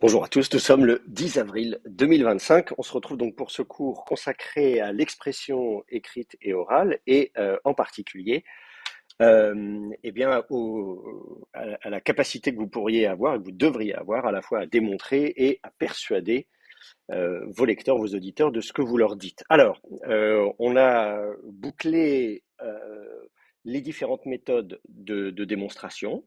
Bonjour à tous, nous sommes le 10 avril 2025. On se retrouve donc pour ce cours consacré à l'expression écrite et orale et en particulier eh bien, à la capacité que vous pourriez avoir et que vous devriez avoir à la fois à démontrer et à persuader vos lecteurs, vos auditeurs de ce que vous leur dites. Alors, on a bouclé les différentes méthodes de démonstration.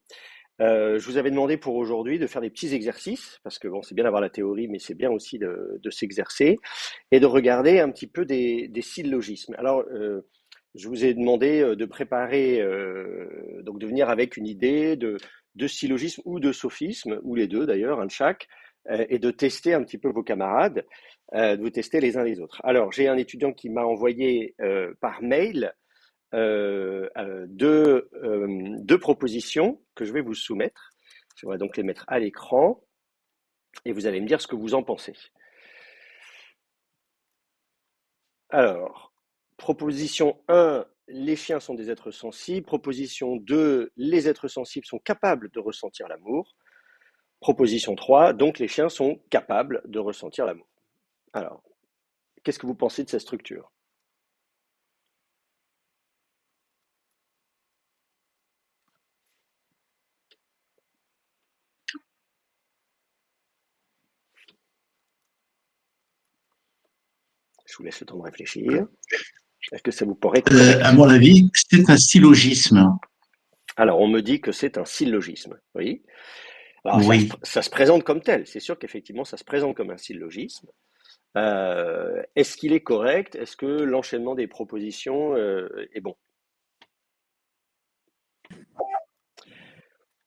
Je vous avais demandé pour aujourd'hui de faire des petits exercices, parce que bon, c'est bien d'avoir la théorie, mais c'est bien aussi de s'exercer, et de regarder un petit peu des syllogismes. Alors, je vous ai demandé de préparer, donc de venir avec une idée de syllogisme ou de sophisme, ou les deux d'ailleurs, un de chaque, et de tester un petit peu vos camarades, de vous tester les uns les autres. Alors, j'ai un étudiant qui m'a envoyé par mail deux propositions que je vais vous soumettre. Je vais donc les mettre à l'écran et vous allez me dire ce que vous en pensez. Alors, proposition 1, les chiens sont des êtres sensibles. Proposition 2, les êtres sensibles sont capables de ressentir l'amour. Proposition 3, donc les chiens sont capables de ressentir l'amour. Alors, qu'est-ce que vous pensez de cette structure? Je vous laisse le temps de réfléchir. Est-ce que ça vous paraît À correct? mon avis, c'est un syllogisme. Alors, on me dit que c'est un syllogisme. Oui. Alors, Oui. ça se présente comme tel. C'est sûr qu'effectivement, ça se présente comme un syllogisme. Est-ce qu'il est correct? Est-ce que l'enchaînement des propositions est bon?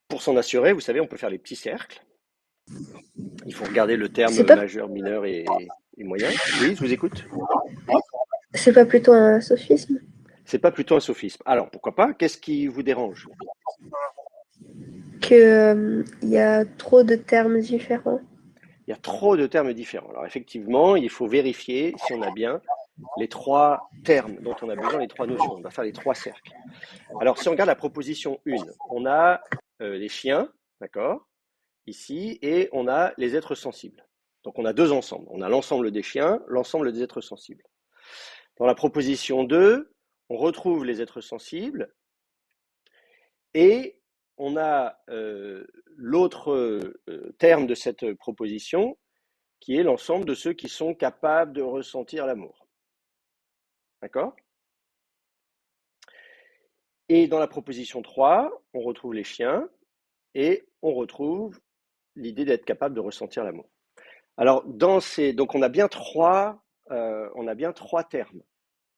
Pour s'en assurer, vous savez, on peut faire les petits cercles. Il faut regarder le C'est terme pas, majeur, mineur et moyen. Oui, je vous écoute. c'est pas plutôt un sophisme C'est pas plutôt un sophisme. Alors, pourquoi pas? Qu'est-ce qui vous dérange? que y a trop de termes différents. Il y a trop de termes différents. Alors, effectivement, il faut vérifier si on a bien les trois termes dont on a besoin, les trois notions. On va faire les trois cercles. Alors, si on regarde la proposition 1, on a les chiens, d'accord, ici, et on a les êtres sensibles. Donc, on a deux ensembles. On a l'ensemble des chiens, l'ensemble des êtres sensibles. Dans la proposition 2, on retrouve les êtres sensibles et on a l'autre terme de cette proposition qui est l'ensemble de ceux qui sont capables de ressentir l'amour. D'accord? Et dans la proposition 3, on retrouve les chiens et on retrouve l'idée d'être capable de ressentir l'amour. Alors, donc on a bien trois termes,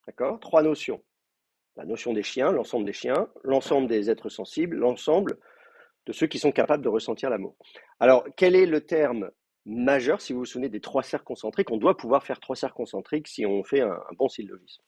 d'accord? Trois notions. La notion des chiens, l'ensemble des êtres sensibles, l'ensemble de ceux qui sont capables de ressentir l'amour. Alors, quel est le terme majeur, si vous vous souvenez des trois cercles concentriques? On doit pouvoir faire trois cercles concentriques si on fait un bon syllogisme.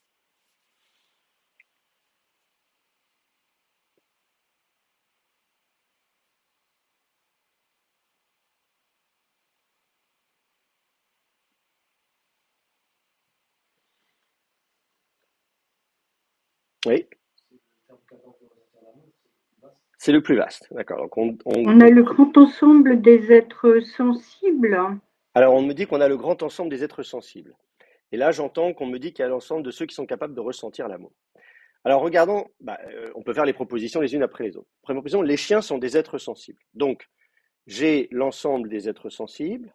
Oui, c'est le plus vaste. D'accord. Donc On a le grand ensemble des êtres sensibles. alors, on me dit qu'on a le grand ensemble des êtres sensibles. Et là, j'entends qu'on me dit qu'il y a l'ensemble de ceux qui sont capables de ressentir l'amour. Alors, regardons, on peut faire les propositions les unes après les autres. Première proposition, les chiens sont des êtres sensibles. Donc, j'ai l'ensemble des êtres sensibles,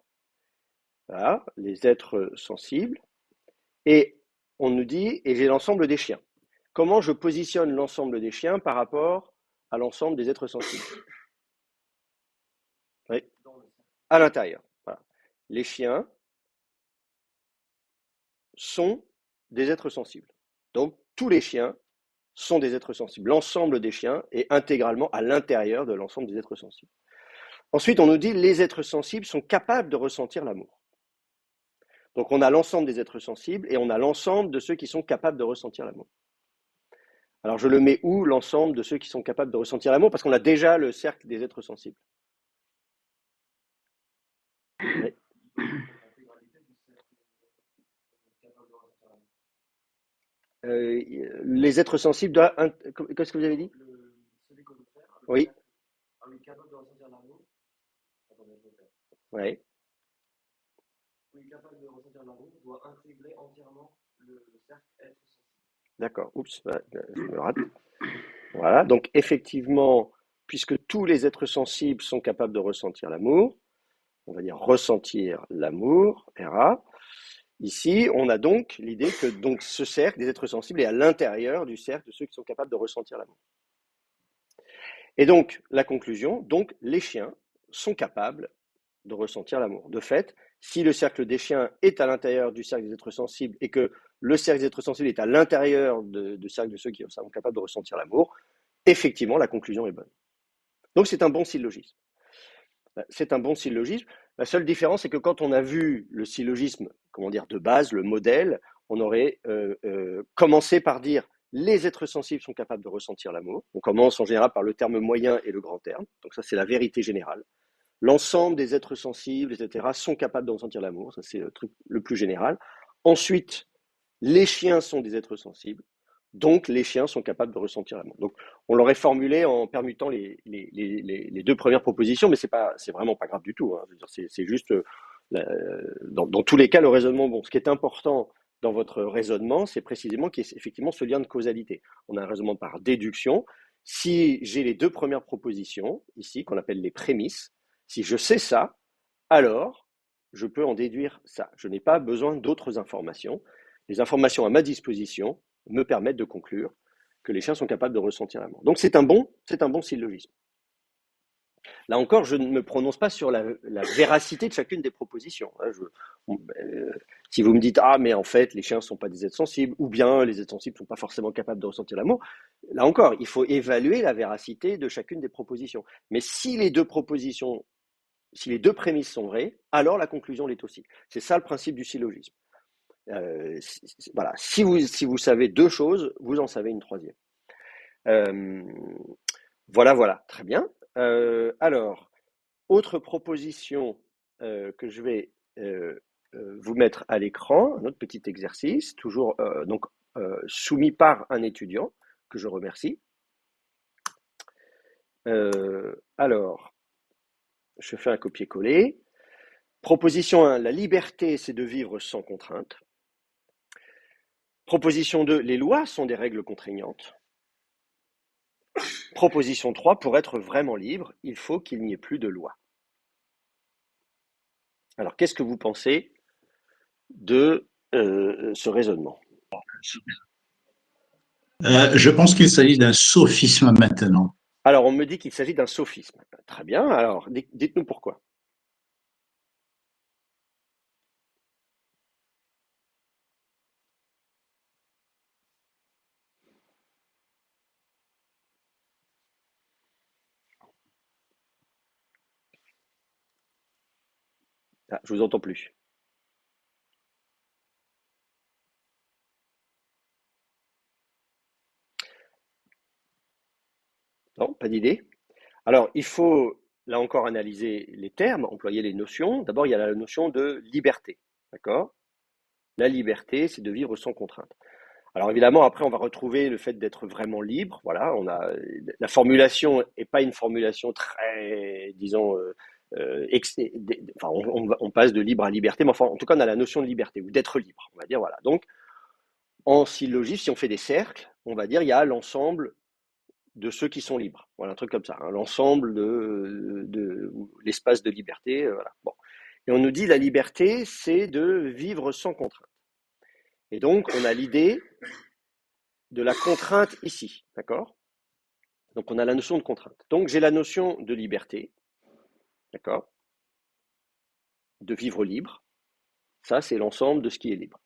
voilà, les êtres sensibles, et on nous dit, et j'ai l'ensemble des chiens. Comment je positionne l'ensemble des chiens par rapport à l'ensemble des êtres sensibles? Oui, à l'intérieur. Voilà. Les chiens sont des êtres sensibles. Donc, tous les chiens sont des êtres sensibles. L'ensemble des chiens est intégralement à l'intérieur de l'ensemble des êtres sensibles. Ensuite, on nous dit les êtres sensibles sont capables de ressentir l'amour. Donc, on a l'ensemble des êtres sensibles et on a l'ensemble de ceux qui sont capables de ressentir l'amour. Alors, je le mets où, l'ensemble de ceux qui sont capables de ressentir l'amour? Parce qu'on a déjà le cercle des êtres sensibles. Oui. Les êtres sensibles doivent... Qu'est-ce que vous avez dit? Oui. Oui. D'accord. Oups, je me rate. Voilà. Donc, effectivement, puisque tous les êtres sensibles sont capables de ressentir l'amour, on va dire ressentir l'amour, RA. Ici, on a donc l'idée que donc, ce cercle des êtres sensibles est à l'intérieur du cercle de ceux qui sont capables de ressentir l'amour. Et donc, la conclusion, donc, les chiens sont capables de ressentir l'amour. De fait, si le cercle des chiens est à l'intérieur du cercle des êtres sensibles et que le cercle des êtres sensibles est à l'intérieur du cercle de ceux qui sont capables de ressentir l'amour, effectivement, la conclusion est bonne. Donc, c'est un bon syllogisme. C'est un bon syllogisme. La seule différence, c'est que quand on a vu le syllogisme, comment dire, de base, le modèle, on aurait commencé par dire les êtres sensibles sont capables de ressentir l'amour. On commence en général par le terme moyen et le grand terme. Donc ça, c'est la vérité générale. L'ensemble des êtres sensibles, etc., sont capables de ressentir l'amour. Ça, c'est le truc le plus général. Ensuite, les chiens sont des êtres sensibles. Donc, les chiens sont capables de ressentir l'amour. Donc, on l'aurait formulé en permutant les deux premières propositions, mais c'est vraiment pas grave du tout. Hein. C'est juste, dans tous les cas, le raisonnement, bon, ce qui est important dans votre raisonnement, c'est précisément qu'il y ait effectivement ce lien de causalité. On a un raisonnement par déduction. Si j'ai les deux premières propositions, ici, qu'on appelle les prémices, si je sais ça, alors je peux en déduire ça. Je n'ai pas besoin d'autres informations. Les informations à ma disposition me permettent de conclure que les chiens sont capables de ressentir l'amour. Donc c'est un bon syllogisme. Là encore, je ne me prononce pas sur la véracité de chacune des propositions. Si vous me dites ah mais en fait les chiens ne sont pas des êtres sensibles, ou bien les êtres sensibles ne sont pas forcément capables de ressentir l'amour, là encore, il faut évaluer la véracité de chacune des propositions. Mais si les deux prémices sont vraies, alors la conclusion l'est aussi. C'est ça le principe du syllogisme. Voilà. Si vous savez deux choses, vous en savez une troisième. Voilà, très bien. Alors, autre proposition que je vais vous mettre à l'écran, un autre petit exercice, toujours soumis par un étudiant que je remercie. Alors, je fais un copier-coller. Proposition 1, la liberté, c'est de vivre sans contrainte. Proposition 2, les lois sont des règles contraignantes. Proposition 3, pour être vraiment libre, il faut qu'il n'y ait plus de loi. Alors, qu'est-ce que vous pensez de ce raisonnement? Je pense qu'il s'agit d'un sophisme maintenant. Alors, on me dit qu'il s'agit d'un sophisme. Très bien, alors dites-nous pourquoi. Ah, je vous entends plus. Non, pas d'idée? Alors, il faut, là encore, analyser les termes, employer les notions. D'abord, il y a la notion de liberté, d'accord? La liberté, c'est de vivre sans contrainte. Alors évidemment, après, on va retrouver le fait d'être vraiment libre. Voilà, la formulation n'est pas une formulation très, disons, on passe de libre à liberté, mais enfin, en tout cas, on a la notion de liberté ou d'être libre. On va dire voilà. Donc, en syllogisme, si on fait des cercles, on va dire il y a l'ensemble de ceux qui sont libres. Voilà, un truc comme ça, hein, l'ensemble de l'espace de liberté. Voilà. Bon. Et on nous dit la liberté, c'est de vivre sans contrainte. Et donc, on a l'idée de la contrainte ici, d'accord? Donc, on a la notion de contrainte. Donc, j'ai la notion de liberté, d'accord? De vivre libre. Ça, c'est l'ensemble de ce qui est libre.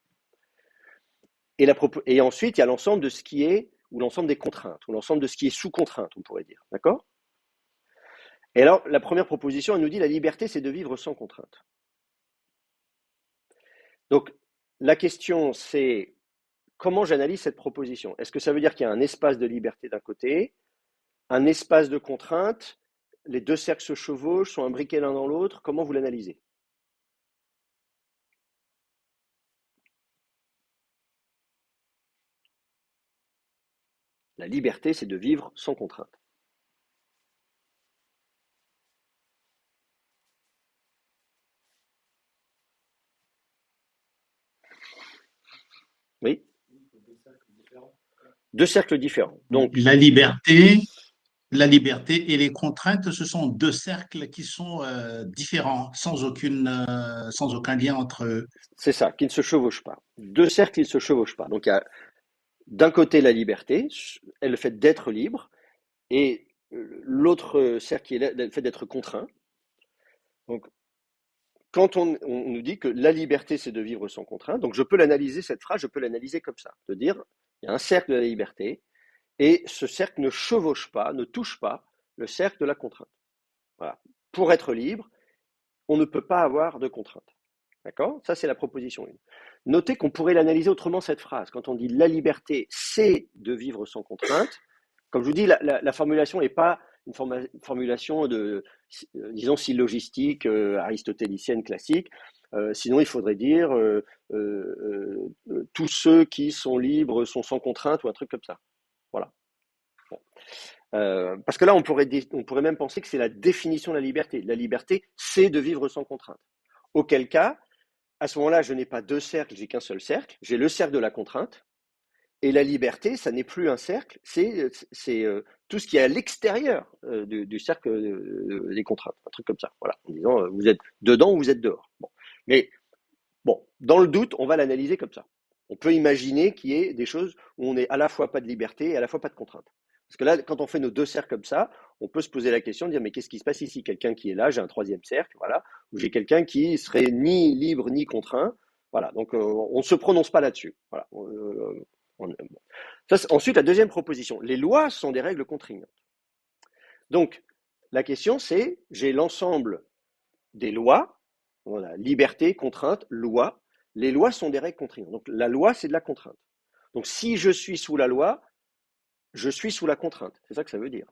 Et ensuite, il y a l'ensemble de ce qui est, ou l'ensemble des contraintes, ou l'ensemble de ce qui est sous contrainte, on pourrait dire, d'accord? Et alors, la première proposition, elle nous dit la liberté, c'est de vivre sans contrainte. Donc, la question, c'est comment j'analyse cette proposition? Est-ce que ça veut dire qu'il y a un espace de liberté d'un côté, un espace de contrainte, les deux cercles se chevauchent, sont imbriqués l'un dans l'autre? Comment vous l'analysez? La liberté, c'est de vivre sans contrainte. Deux cercles différents. Donc, la liberté et les contraintes, ce sont deux cercles qui sont différents, sans aucun lien entre eux. c'est ça, qui ne se chevauchent pas. Deux cercles qui ne se chevauchent pas. Donc, il y a d'un côté la liberté, et le fait d'être libre, et l'autre cercle qui est le fait d'être contraint. Donc, quand on nous dit que la liberté, c'est de vivre sans contrainte, donc je peux l'analyser, cette phrase, je peux l'analyser comme ça, de dire, il y a un cercle de la liberté, et ce cercle ne chevauche pas, ne touche pas le cercle de la contrainte. Voilà. Pour être libre, on ne peut pas avoir de contrainte. D'accord? Ça, c'est la proposition 1. Notez qu'on pourrait l'analyser autrement, cette phrase. Quand on dit la liberté, c'est de vivre sans contrainte, comme je vous dis, la formulation n'est pas une formulation de, disons, syllogistique, aristotélicienne classique. Sinon, il faudrait dire tous ceux qui sont libres sont sans contrainte ou un truc comme ça. Voilà. Bon. Parce que là, on pourrait même penser que c'est la définition de la liberté. La liberté, c'est de vivre sans contrainte. Auquel cas, à ce moment-là, je n'ai pas deux cercles, j'ai qu'un seul cercle. J'ai le cercle de la contrainte. Et la liberté, ça n'est plus un cercle, c'est tout ce qui est à l'extérieur du cercle des contraintes. Un truc comme ça. Voilà. En disant, vous êtes dedans ou vous êtes dehors. Bon. Mais bon, dans le doute, on va l'analyser comme ça. On peut imaginer qu'il y ait des choses où on n'est à la fois pas de liberté et à la fois pas de contrainte. Parce que là, quand on fait nos deux cercles comme ça, on peut se poser la question de dire, mais qu'est-ce qui se passe ici? Quelqu'un qui est là, j'ai un troisième cercle, voilà, ou j'ai quelqu'un qui serait ni libre ni contraint. Voilà, donc on ne se prononce pas là-dessus. Voilà. Bon. Ça, ensuite, la deuxième proposition. Les lois sont des règles contraignantes. Donc, la question, c'est, j'ai l'ensemble des lois, voilà, liberté, contrainte, loi. Les lois sont des règles contraignantes. Donc, la loi, c'est de la contrainte. Donc, si je suis sous la loi, je suis sous la contrainte. C'est ça que ça veut dire.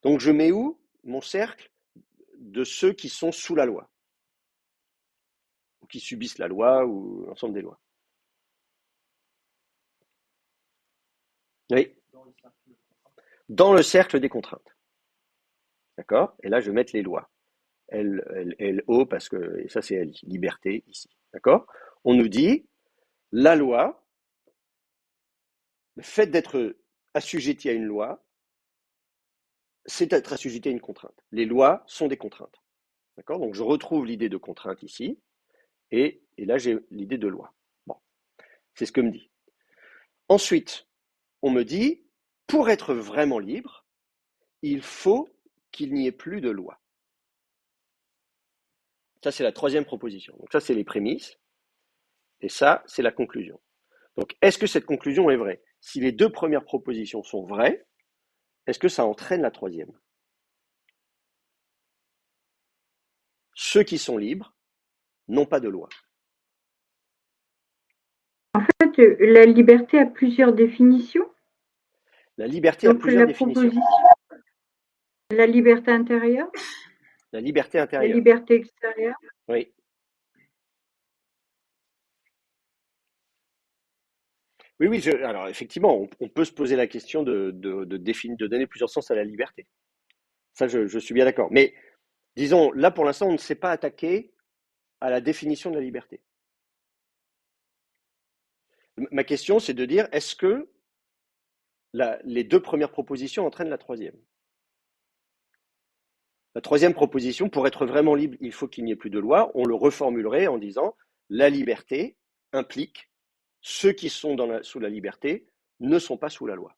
Donc, je mets où mon cercle de ceux qui sont sous la loi, ou qui subissent la loi, ou l'ensemble des lois. Oui. Dans le cercle des contraintes. D'accord? Et là, je vais mettre les lois. L-O, parce que et ça, c'est L, liberté, ici. D'accord? On nous dit, la loi, le fait d'être assujetti à une loi, c'est être assujetti à une contrainte. Les lois sont des contraintes. D'accord? Donc, je retrouve l'idée de contrainte ici, et là, j'ai l'idée de loi. Bon, c'est ce que me dit. Ensuite, on me dit, pour être vraiment libre, il faut qu'il n'y ait plus de loi. Ça, c'est la troisième proposition. Donc ça, c'est les prémices. Et ça, c'est la conclusion. Donc, est-ce que cette conclusion est vraie? Si les deux premières propositions sont vraies, est-ce que ça entraîne la troisième? Ceux qui sont libres n'ont pas de loi. En fait, la liberté a plusieurs définitions. La liberté a Donc, plusieurs la définitions. proposition, la liberté intérieure, La liberté la intérieure. liberté extérieure. Oui. Oui, oui. Alors, effectivement, on peut se poser la question de donner plusieurs sens à la liberté. Ça, je suis bien d'accord. Mais, disons, là, pour l'instant, on ne s'est pas attaqué à la définition de la liberté. Ma question, c'est de dire, est-ce que les deux premières propositions entraînent la troisième? La troisième proposition, pour être vraiment libre, il faut qu'il n'y ait plus de loi. On le reformulerait en disant, la liberté implique ceux qui sont sous la liberté ne sont pas sous la loi.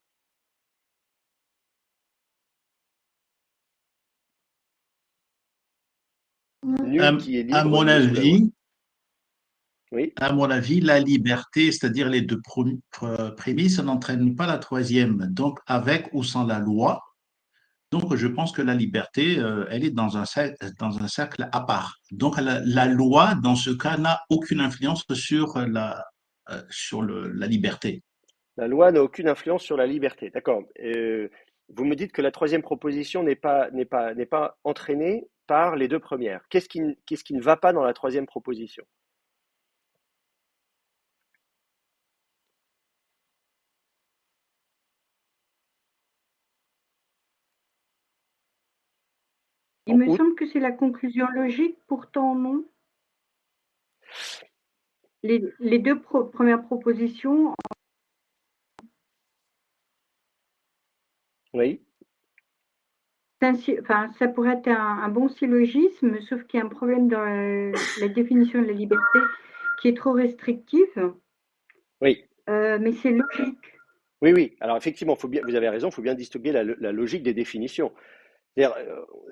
Nul qui est À libre mon n'est sous la loi. avis, Oui. À mon avis, la liberté, c'est-à-dire les deux prémices, n'entraînent pas la troisième. Donc, avec ou sans la loi. Donc, je pense que la liberté, elle est dans un cercle à part. Donc, la loi, dans ce cas, n'a aucune influence sur la liberté. La loi n'a aucune influence sur la liberté. D'accord. Vous me dites que la troisième proposition n'est pas entraînée par les deux premières. Qu'est-ce qui ne va pas dans la troisième proposition? Il me semble que c'est la conclusion logique, pourtant non. Les deux premières propositions Oui, Ça pourrait être un bon syllogisme, sauf qu'il y a un problème dans la définition de la liberté qui est trop restrictive, oui. mais c'est logique. Oui, oui. Alors effectivement, vous avez raison, il faut bien distinguer la logique des définitions. C'est-à-dire,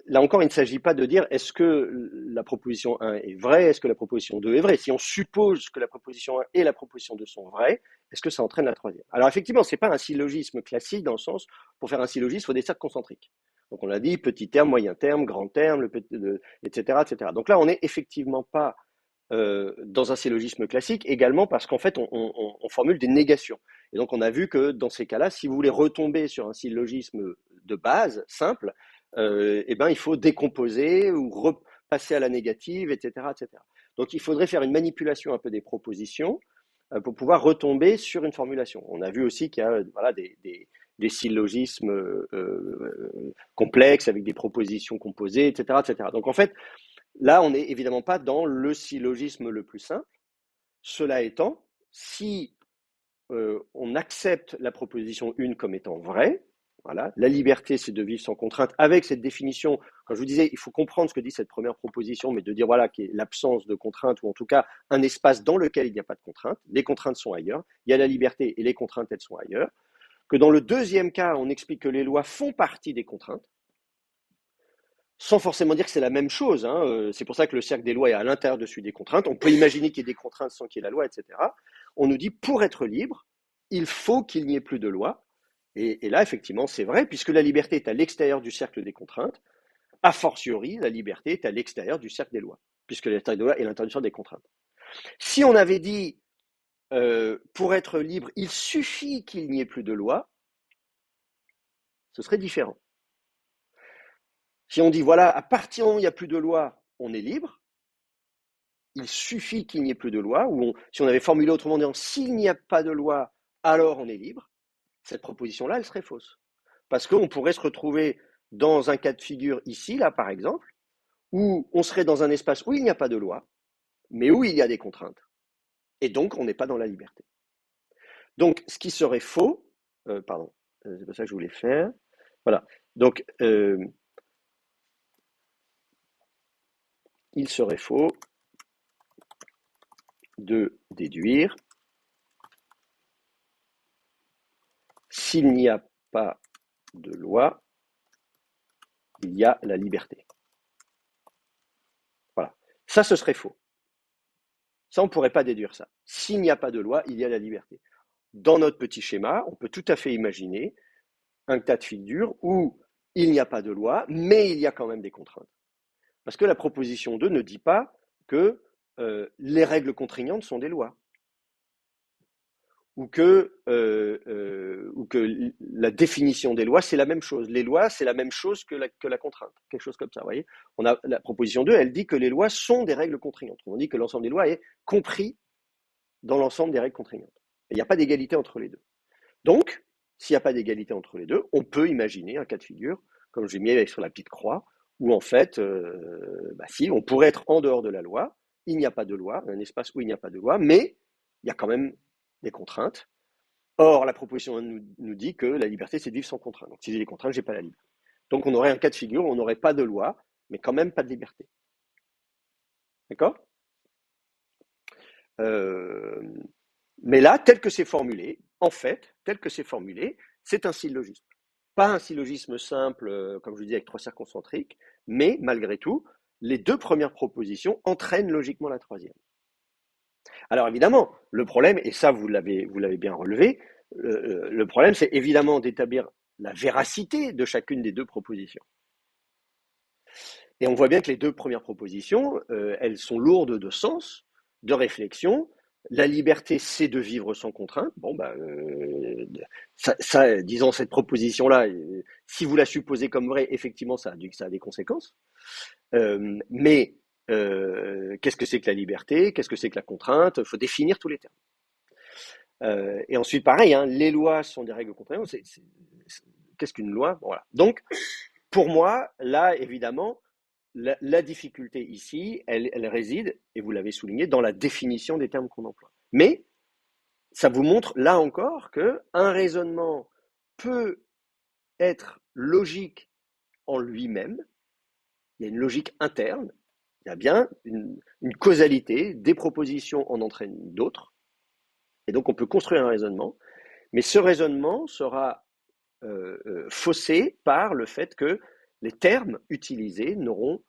là encore, il ne s'agit pas de dire est-ce que la proposition 1 est vraie, est-ce que la proposition 2 est vraie. Si on suppose que la proposition 1 et la proposition 2 sont vraies, est-ce que ça entraîne la troisième? Alors effectivement, ce n'est pas un syllogisme classique dans le sens, pour faire un syllogisme, il faut des cercles concentriques. Donc on l'a dit, petit terme, moyen terme, grand terme, etc., etc. Donc là, on n'est effectivement pas dans un syllogisme classique, également parce qu'en fait, on formule des négations. Et donc, on a vu que dans ces cas-là, si vous voulez retomber sur un syllogisme de base, simple, eh ben, il faut décomposer ou repasser à la négative, etc., etc. Donc, il faudrait faire une manipulation un peu des propositions pour pouvoir retomber sur une formulation. On a vu aussi qu'il y a voilà, des syllogismes complexes avec des propositions composées, etc., etc. Donc, en fait, là, on n'est évidemment pas dans le syllogisme le plus simple. Cela étant, si on accepte la proposition 1 comme étant vraie, voilà, la liberté, c'est de vivre sans contrainte, avec cette définition, quand je vous disais, il faut comprendre ce que dit cette première proposition, mais de dire voilà, qu'il y a l'absence de contrainte, ou en tout cas un espace dans lequel il n'y a pas de contrainte, les contraintes sont ailleurs, il y a la liberté et les contraintes, elles sont ailleurs, que dans le deuxième cas, on explique que les lois font partie des contraintes, sans forcément dire que c'est la même chose. Hein. C'est pour ça que le cercle des lois est à l'intérieur de celui des contraintes. On peut imaginer qu'il y ait des contraintes sans qu'il y ait la loi, etc. On nous dit, pour être libre, il faut qu'il n'y ait plus de loi. Et là, effectivement, c'est vrai, puisque la liberté est à l'extérieur du cercle des contraintes. A fortiori, la liberté est à l'extérieur du cercle des lois, puisque l'état des lois est l'interdiction des contraintes. Si on avait dit, pour être libre, il suffit qu'il n'y ait plus de loi, ce serait différent. Si on dit, voilà, à partir du moment où il n'y a plus de loi, on est libre, il suffit qu'il n'y ait plus de loi, ou si on avait formulé autrement en disant, s'il n'y a pas de loi, alors on est libre, cette proposition-là, elle serait fausse. Parce qu'on pourrait se retrouver dans un cas de figure ici, là, par exemple, où on serait dans un espace où il n'y a pas de loi, mais où il y a des contraintes. Et donc, on n'est pas dans la liberté. Donc, ce qui serait faux, pardon, c'est pas ça que je voulais faire. Voilà. Donc, il serait faux de déduire s'il n'y a pas de loi, il y a la liberté. Voilà. Ça, ce serait faux. Ça, on ne pourrait pas déduire ça. S'il n'y a pas de loi, il y a la liberté. Dans notre petit schéma, on peut tout à fait imaginer un cas de figure où il n'y a pas de loi, mais il y a quand même des contraintes. Parce que la proposition 2 ne dit pas que les règles contraignantes sont des lois. Ou que la définition des lois, c'est la même chose. Les lois, c'est la même chose que la contrainte. Quelque chose comme ça, vous voyez. La proposition 2, elle dit que les lois sont des règles contraignantes. On dit que l'ensemble des lois est compris dans l'ensemble des règles contraignantes. Et il n'y a pas d'égalité entre les deux. Donc, s'il n'y a pas d'égalité entre les deux, on peut imaginer un cas de figure, comme j'ai mis sur la petite croix, où en fait, si, on pourrait être en dehors de la loi, il n'y a pas de loi, un espace où il n'y a pas de loi, mais il y a quand même des contraintes. Or, la proposition nous dit que la liberté, c'est de vivre sans contrainte. Donc, si j'ai des contraintes, je n'ai pas la liberté. Donc, on aurait un cas de figure où on n'aurait pas de loi, mais quand même pas de liberté. D'accord Mais là, tel que c'est formulé, en fait, tel que c'est formulé, c'est un syllogisme. Pas un syllogisme simple, comme je vous disais, avec trois cercles concentriques, mais malgré tout, les deux premières propositions entraînent logiquement la troisième. Alors évidemment, le problème, et ça vous l'avez bien relevé, le problème c'est évidemment d'établir la véracité de chacune des deux propositions. Et on voit bien que les deux premières propositions, elles sont lourdes de sens, de réflexion. La liberté, c'est de vivre sans contrainte. Bon, disons, cette proposition-là, si vous la supposez comme vraie, effectivement, ça a des conséquences. Mais qu'est-ce que c'est que la liberté? Qu'est-ce que c'est que la contrainte? Il faut définir tous les termes. Et ensuite, pareil, hein, les lois sont des règles contraignantes. Qu'est-ce qu'une loi? Bon, voilà. Donc, pour moi, là, évidemment, la difficulté ici, elle réside, et vous l'avez souligné, dans la définition des termes qu'on emploie. Mais ça vous montre, là encore, qu'un raisonnement peut être logique en lui-même, il y a une logique interne, il y a bien une causalité, des propositions en entraînent d'autres, et donc on peut construire un raisonnement, mais ce raisonnement sera faussé par le fait que les termes utilisés n'auront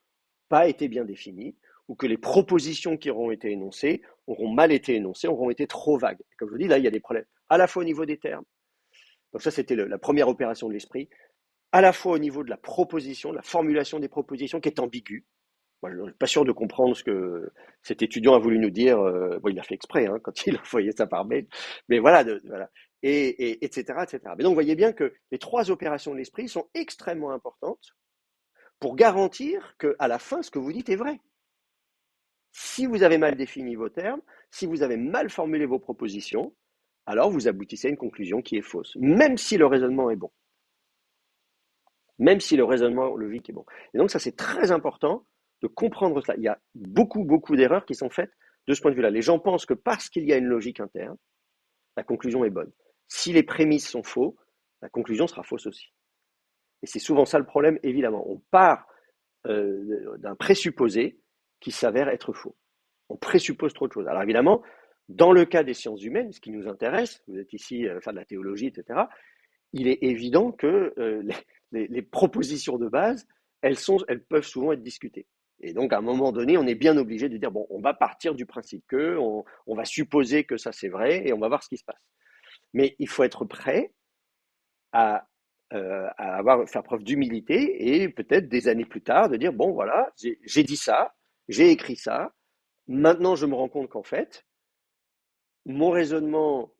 pas été bien définis, ou que les propositions qui auront été énoncées auront mal été énoncées, auront été trop vagues. Comme je vous dis, là, il y a des problèmes, à la fois au niveau des termes. Donc ça, c'était la première opération de l'esprit, à la fois au niveau de la proposition, de la formulation des propositions qui est ambiguë. Moi, je ne suis pas sûr de comprendre ce que cet étudiant a voulu nous dire. Bon, il l'a fait exprès hein, quand il a envoyé ça par mail. Mais voilà, voilà. Etc., etc. Mais donc, vous voyez bien que les trois opérations de l'esprit sont extrêmement importantes pour garantir qu'à la fin, ce que vous dites est vrai. Si vous avez mal défini vos termes, si vous avez mal formulé vos propositions, alors vous aboutissez à une conclusion qui est fausse, même si le raisonnement est bon. Même si le raisonnement logique est bon. Et donc ça, c'est très important de comprendre cela. Il y a beaucoup, beaucoup d'erreurs qui sont faites de ce point de vue-là. Les gens pensent que parce qu'il y a une logique interne, la conclusion est bonne. Si les prémices sont faux, la conclusion sera fausse aussi. Et c'est souvent ça le problème, évidemment. On part d'un présupposé qui s'avère être faux. On présuppose trop de choses. Alors évidemment, dans le cas des sciences humaines, ce qui nous intéresse, vous êtes ici à faire de la théologie, etc., il est évident que les propositions de base, elles peuvent souvent être discutées. Et donc, à un moment donné, on est bien obligé de dire, bon, on va partir du principe que, on va supposer que ça c'est vrai, et on va voir ce qui se passe. Mais il faut être prêt à faire preuve d'humilité, et peut-être des années plus tard, de dire, bon, voilà, j'ai dit ça, j'ai écrit ça, maintenant je me rends compte qu'en fait, mon raisonnement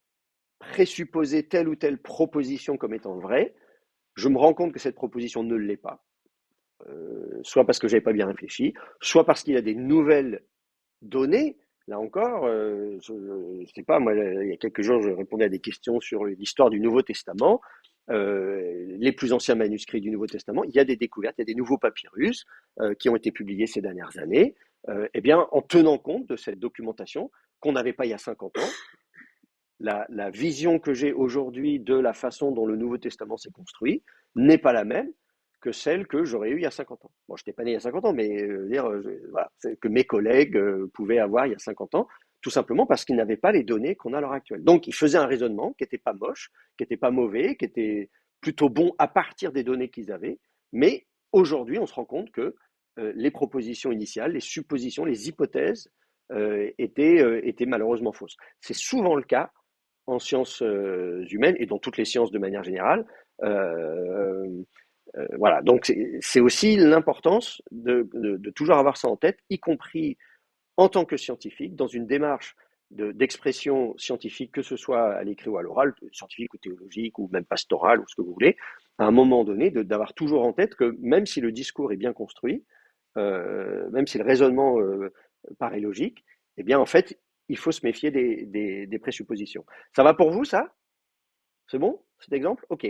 présupposait telle ou telle proposition comme étant vraie, je me rends compte que cette proposition ne l'est pas, soit parce que je n'avais pas bien réfléchi, soit parce qu'il y a des nouvelles données. Là encore, je ne sais pas, moi, il y a quelques jours, je répondais à des questions sur l'histoire du Nouveau Testament. Les plus anciens manuscrits du Nouveau Testament, il y a des découvertes, il y a des nouveaux papyrus qui ont été publiés ces dernières années. Eh bien, en tenant compte de cette documentation qu'on n'avait pas il y a 50 ans, la vision que j'ai aujourd'hui de la façon dont le Nouveau Testament s'est construit n'est pas la même que celle que j'aurais eue il y a 50 ans. Bon, je n'étais pas né il y a 50 ans, mais voilà, que mes collègues pouvaient avoir il y a 50 ans, tout simplement parce qu'ils n'avaient pas les données qu'on a à l'heure actuelle. Donc, ils faisaient un raisonnement qui n'était pas moche, qui n'était pas mauvais, qui était plutôt bon à partir des données qu'ils avaient, mais aujourd'hui, on se rend compte que les propositions initiales, les suppositions, les hypothèses étaient malheureusement fausses. C'est souvent le cas en sciences humaines et dans toutes les sciences de manière générale. Voilà, donc c'est aussi l'importance de toujours avoir ça en tête, y compris en tant que scientifique, dans une démarche d'expression scientifique, que ce soit à l'écrit ou à l'oral, scientifique ou théologique ou même pastorale ou ce que vous voulez, à un moment donné, d'avoir toujours en tête que même si le discours est bien construit, même si le raisonnement paraît logique, eh bien en fait, il faut se méfier des présuppositions. Ça va pour vous, ça? C'est bon, cet exemple? Ok,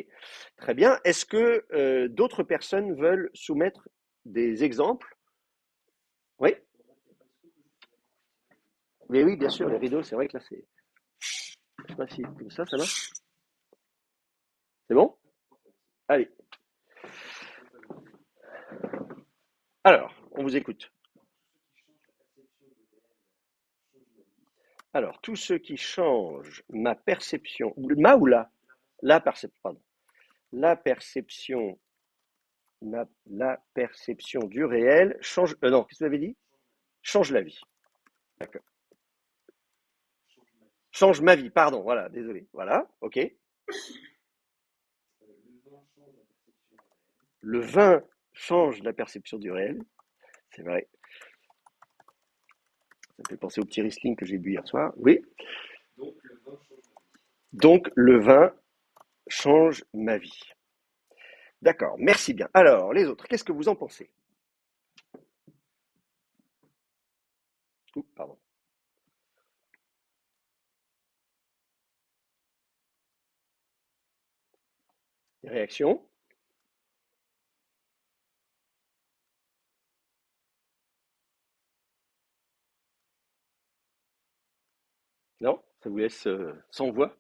très bien. Est-ce que d'autres personnes veulent soumettre des exemples? Oui? Mais oui, bien sûr, les rideaux, c'est vrai que là, c'est... Je sais pas si comme ça marche. C'est bon? Allez. Alors, on vous écoute. Alors, tout ce qui change ma perception, ma ou la perception, pardon. La perception, la perception du réel change. Non, qu'est-ce que vous avez dit? Change la vie. D'accord. Change ma vie, pardon, voilà, désolé. Voilà, ok. Le vin change la perception du réel, c'est vrai. Ça me fait penser au petit Riesling que j'ai bu hier soir. Oui. Donc le vin change ma vie. D'accord, merci bien. Alors, les autres, qu'est-ce que vous en pensez? Ouh, pardon. Des réactions? Non? Ça vous laisse sans voix?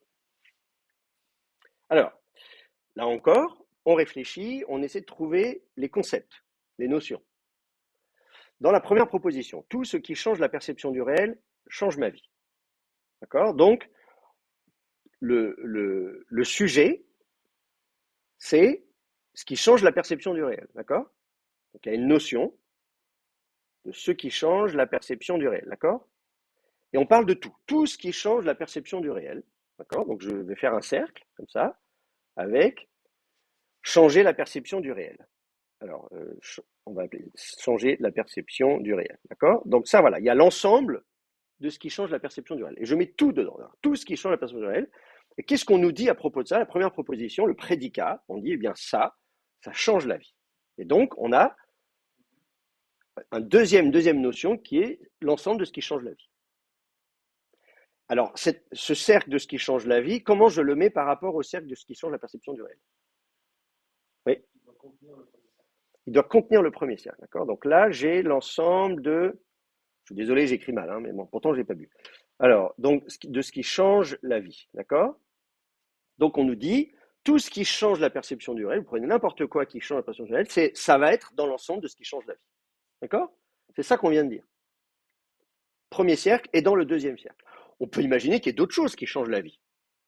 Alors, là encore, on réfléchit, on essaie de trouver les concepts, les notions. Dans la première proposition, tout ce qui change la perception du réel change ma vie. D'accord? Donc, le sujet, c'est ce qui change la perception du réel. D'accord? Donc, il y a une notion de ce qui change la perception du réel. D'accord? Et on parle de tout. Tout ce qui change la perception du réel. D'accord? Donc, je vais faire un cercle, comme ça, avec changer la perception du réel. Alors, on va appeler changer la perception du réel. D'accord? Donc, ça, voilà. Il y a l'ensemble de ce qui change la perception du réel. Et je mets tout dedans. Alors, tout ce qui change la perception du réel. Et qu'est-ce qu'on nous dit à propos de ça? La première proposition, le prédicat, on dit, eh bien, ça change la vie. Et donc, on a une deuxième notion qui est l'ensemble de ce qui change la vie. Alors, ce cercle de ce qui change la vie, comment je le mets par rapport au cercle de ce qui change la perception du réel? Oui. Il doit contenir le premier cercle, d'accord? Donc là, j'ai l'ensemble de... Je suis désolé, j'écris mal, hein, mais bon, pourtant, je n'ai pas bu. Alors, donc, de ce qui change la vie, d'accord? Donc, on nous dit, tout ce qui change la perception du réel, vous prenez n'importe quoi qui change la perception du réel, ça va être dans l'ensemble de ce qui change la vie. D'accord? C'est ça qu'on vient de dire. Premier cercle et dans le deuxième cercle. On peut imaginer qu'il y ait d'autres choses qui changent la vie.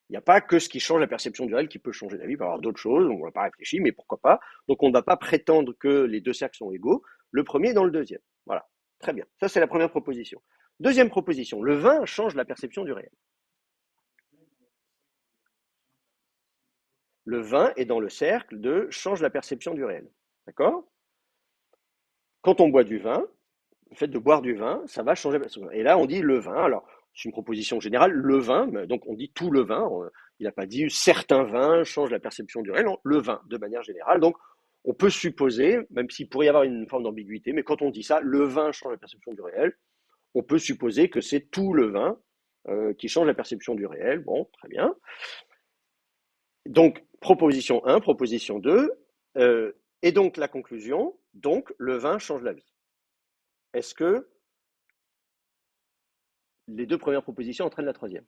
Il n'y a pas que ce qui change la perception du réel qui peut changer la vie. Il peut y avoir d'autres choses, on ne va pas réfléchir, mais pourquoi pas. Donc on ne va pas prétendre que les deux cercles sont égaux. Le premier est dans le deuxième. Voilà, très bien. Ça, c'est la première proposition. Deuxième proposition, le vin change la perception du réel. Le vin est dans le cercle de change la perception du réel. D'accord? Quand on boit du vin, le fait de boire du vin, ça va changer la perception. Et là, on dit le vin. Alors, c'est une proposition générale, le vin, donc on dit tout le vin. Il n'a pas dit certains vins changent la perception du réel, non, le vin, de manière générale. Donc, on peut supposer, même s'il pourrait y avoir une forme d'ambiguïté, mais quand on dit ça, le vin change la perception du réel, on peut supposer que c'est tout le vin qui change la perception du réel. Bon, très bien. Donc, proposition 1, proposition 2, et donc la conclusion, donc le vin change la vie. Est-ce que les deux premières propositions entraînent la troisième?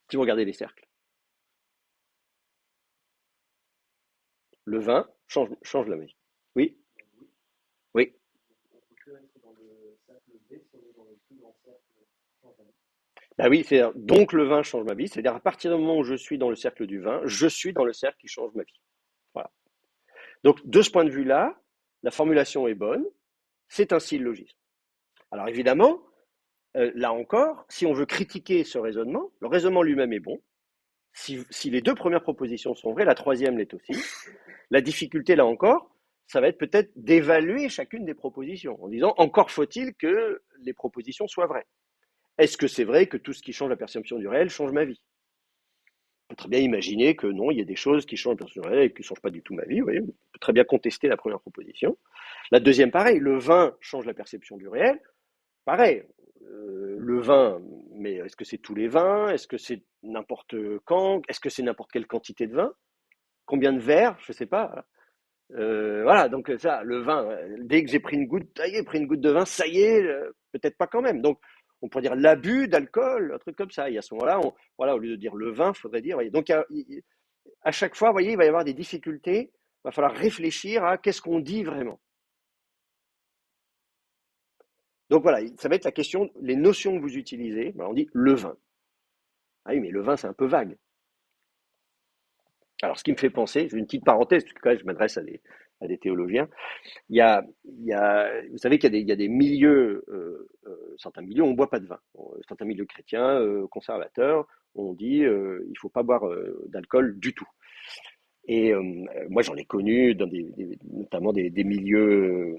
Si vous regardez les cercles. Le vin change la vie. Oui? Oui. Bah oui, donc le vin change ma vie. C'est-à-dire à partir du moment où je suis dans le cercle du vin, je suis dans le cercle qui change ma vie. Voilà. Donc de ce point de vue-là, la formulation est bonne. C'est un syllogisme. Alors évidemment, là encore, si on veut critiquer ce raisonnement, le raisonnement lui-même est bon. Si les deux premières propositions sont vraies, la troisième l'est aussi. La difficulté, là encore, ça va être peut-être d'évaluer chacune des propositions en disant encore faut-il que les propositions soient vraies. Est-ce que c'est vrai que tout ce qui change la perception du réel change ma vie? On peut très bien imaginer que non, il y a des choses qui changent la perception du réel et qui ne changent pas du tout ma vie. Oui. On peut très bien contester la première proposition. La deuxième, pareil, le vin change la perception du réel. Pareil, le vin, mais est-ce que c'est tous les vins? Est-ce que c'est n'importe quand? Est-ce que c'est n'importe quelle quantité de vin? Combien de verres? Je ne sais pas. Voilà, donc ça, le vin, dès que j'ai pris une goutte, ça y est, pris une goutte de vin, ça y est, peut-être pas quand même. Donc, on pourrait dire l'abus d'alcool, un truc comme ça. Et à ce moment-là, voilà, au lieu de dire le vin, il faudrait dire. Voyez, donc, à chaque fois, vous voyez, il va y avoir des difficultés. Il va falloir réfléchir à qu'est-ce qu'on dit vraiment. Donc voilà, ça va être la question, les notions que vous utilisez. Ben, on dit le vin. Ah oui, mais le vin, c'est un peu vague. Alors, ce qui me fait penser, j'ai une petite parenthèse, parce que quand même, je m'adresse à des théologiens. Vous savez qu'il y a des milieux, certains milieux, on ne boit pas de vin. Certains milieux chrétiens, conservateurs, on dit il ne faut pas boire d'alcool du tout. Et moi, j'en ai connu dans notamment des milieux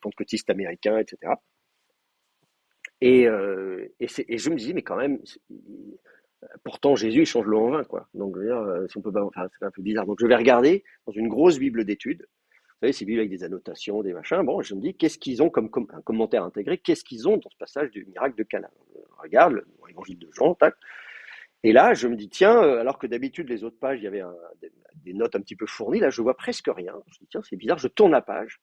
pentecôtistes américains, etc. Et je me dis, mais quand même, pourtant Jésus il change l'eau en vin, quoi. Donc, je veux dire, si on peut pas, enfin, c'est un peu bizarre. Donc, je vais regarder dans une grosse Bible d'études. Vous savez, ces Bibles avec des annotations, des machins. Bon, je me dis, qu'est-ce qu'ils ont comme un commentaire intégré? Qu'est-ce qu'ils ont dans ce passage du miracle de Cana? Regarde l'évangile de Jean, tac. Et là, je me dis, tiens, alors que d'habitude, les autres pages, il y avait des notes un petit peu fournies, là, je vois presque rien. Je me dis, tiens, c'est bizarre, je tourne la page.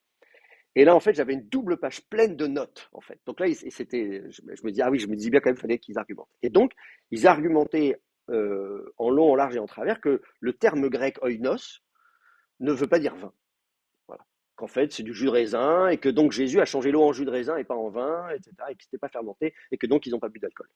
Et là, en fait, j'avais une double page pleine de notes, en fait. Donc là, je me dis, ah oui, je me dis bien quand même, il fallait qu'ils argumentent. Et donc, ils argumentaient en long, en large et en travers que le terme grec oinos ne veut pas dire vin. Voilà. Qu'en fait, c'est du jus de raisin et que donc Jésus a changé l'eau en jus de raisin et pas en vin, etc. Et que c'était pas fermenté et que donc ils n'ont pas bu d'alcool.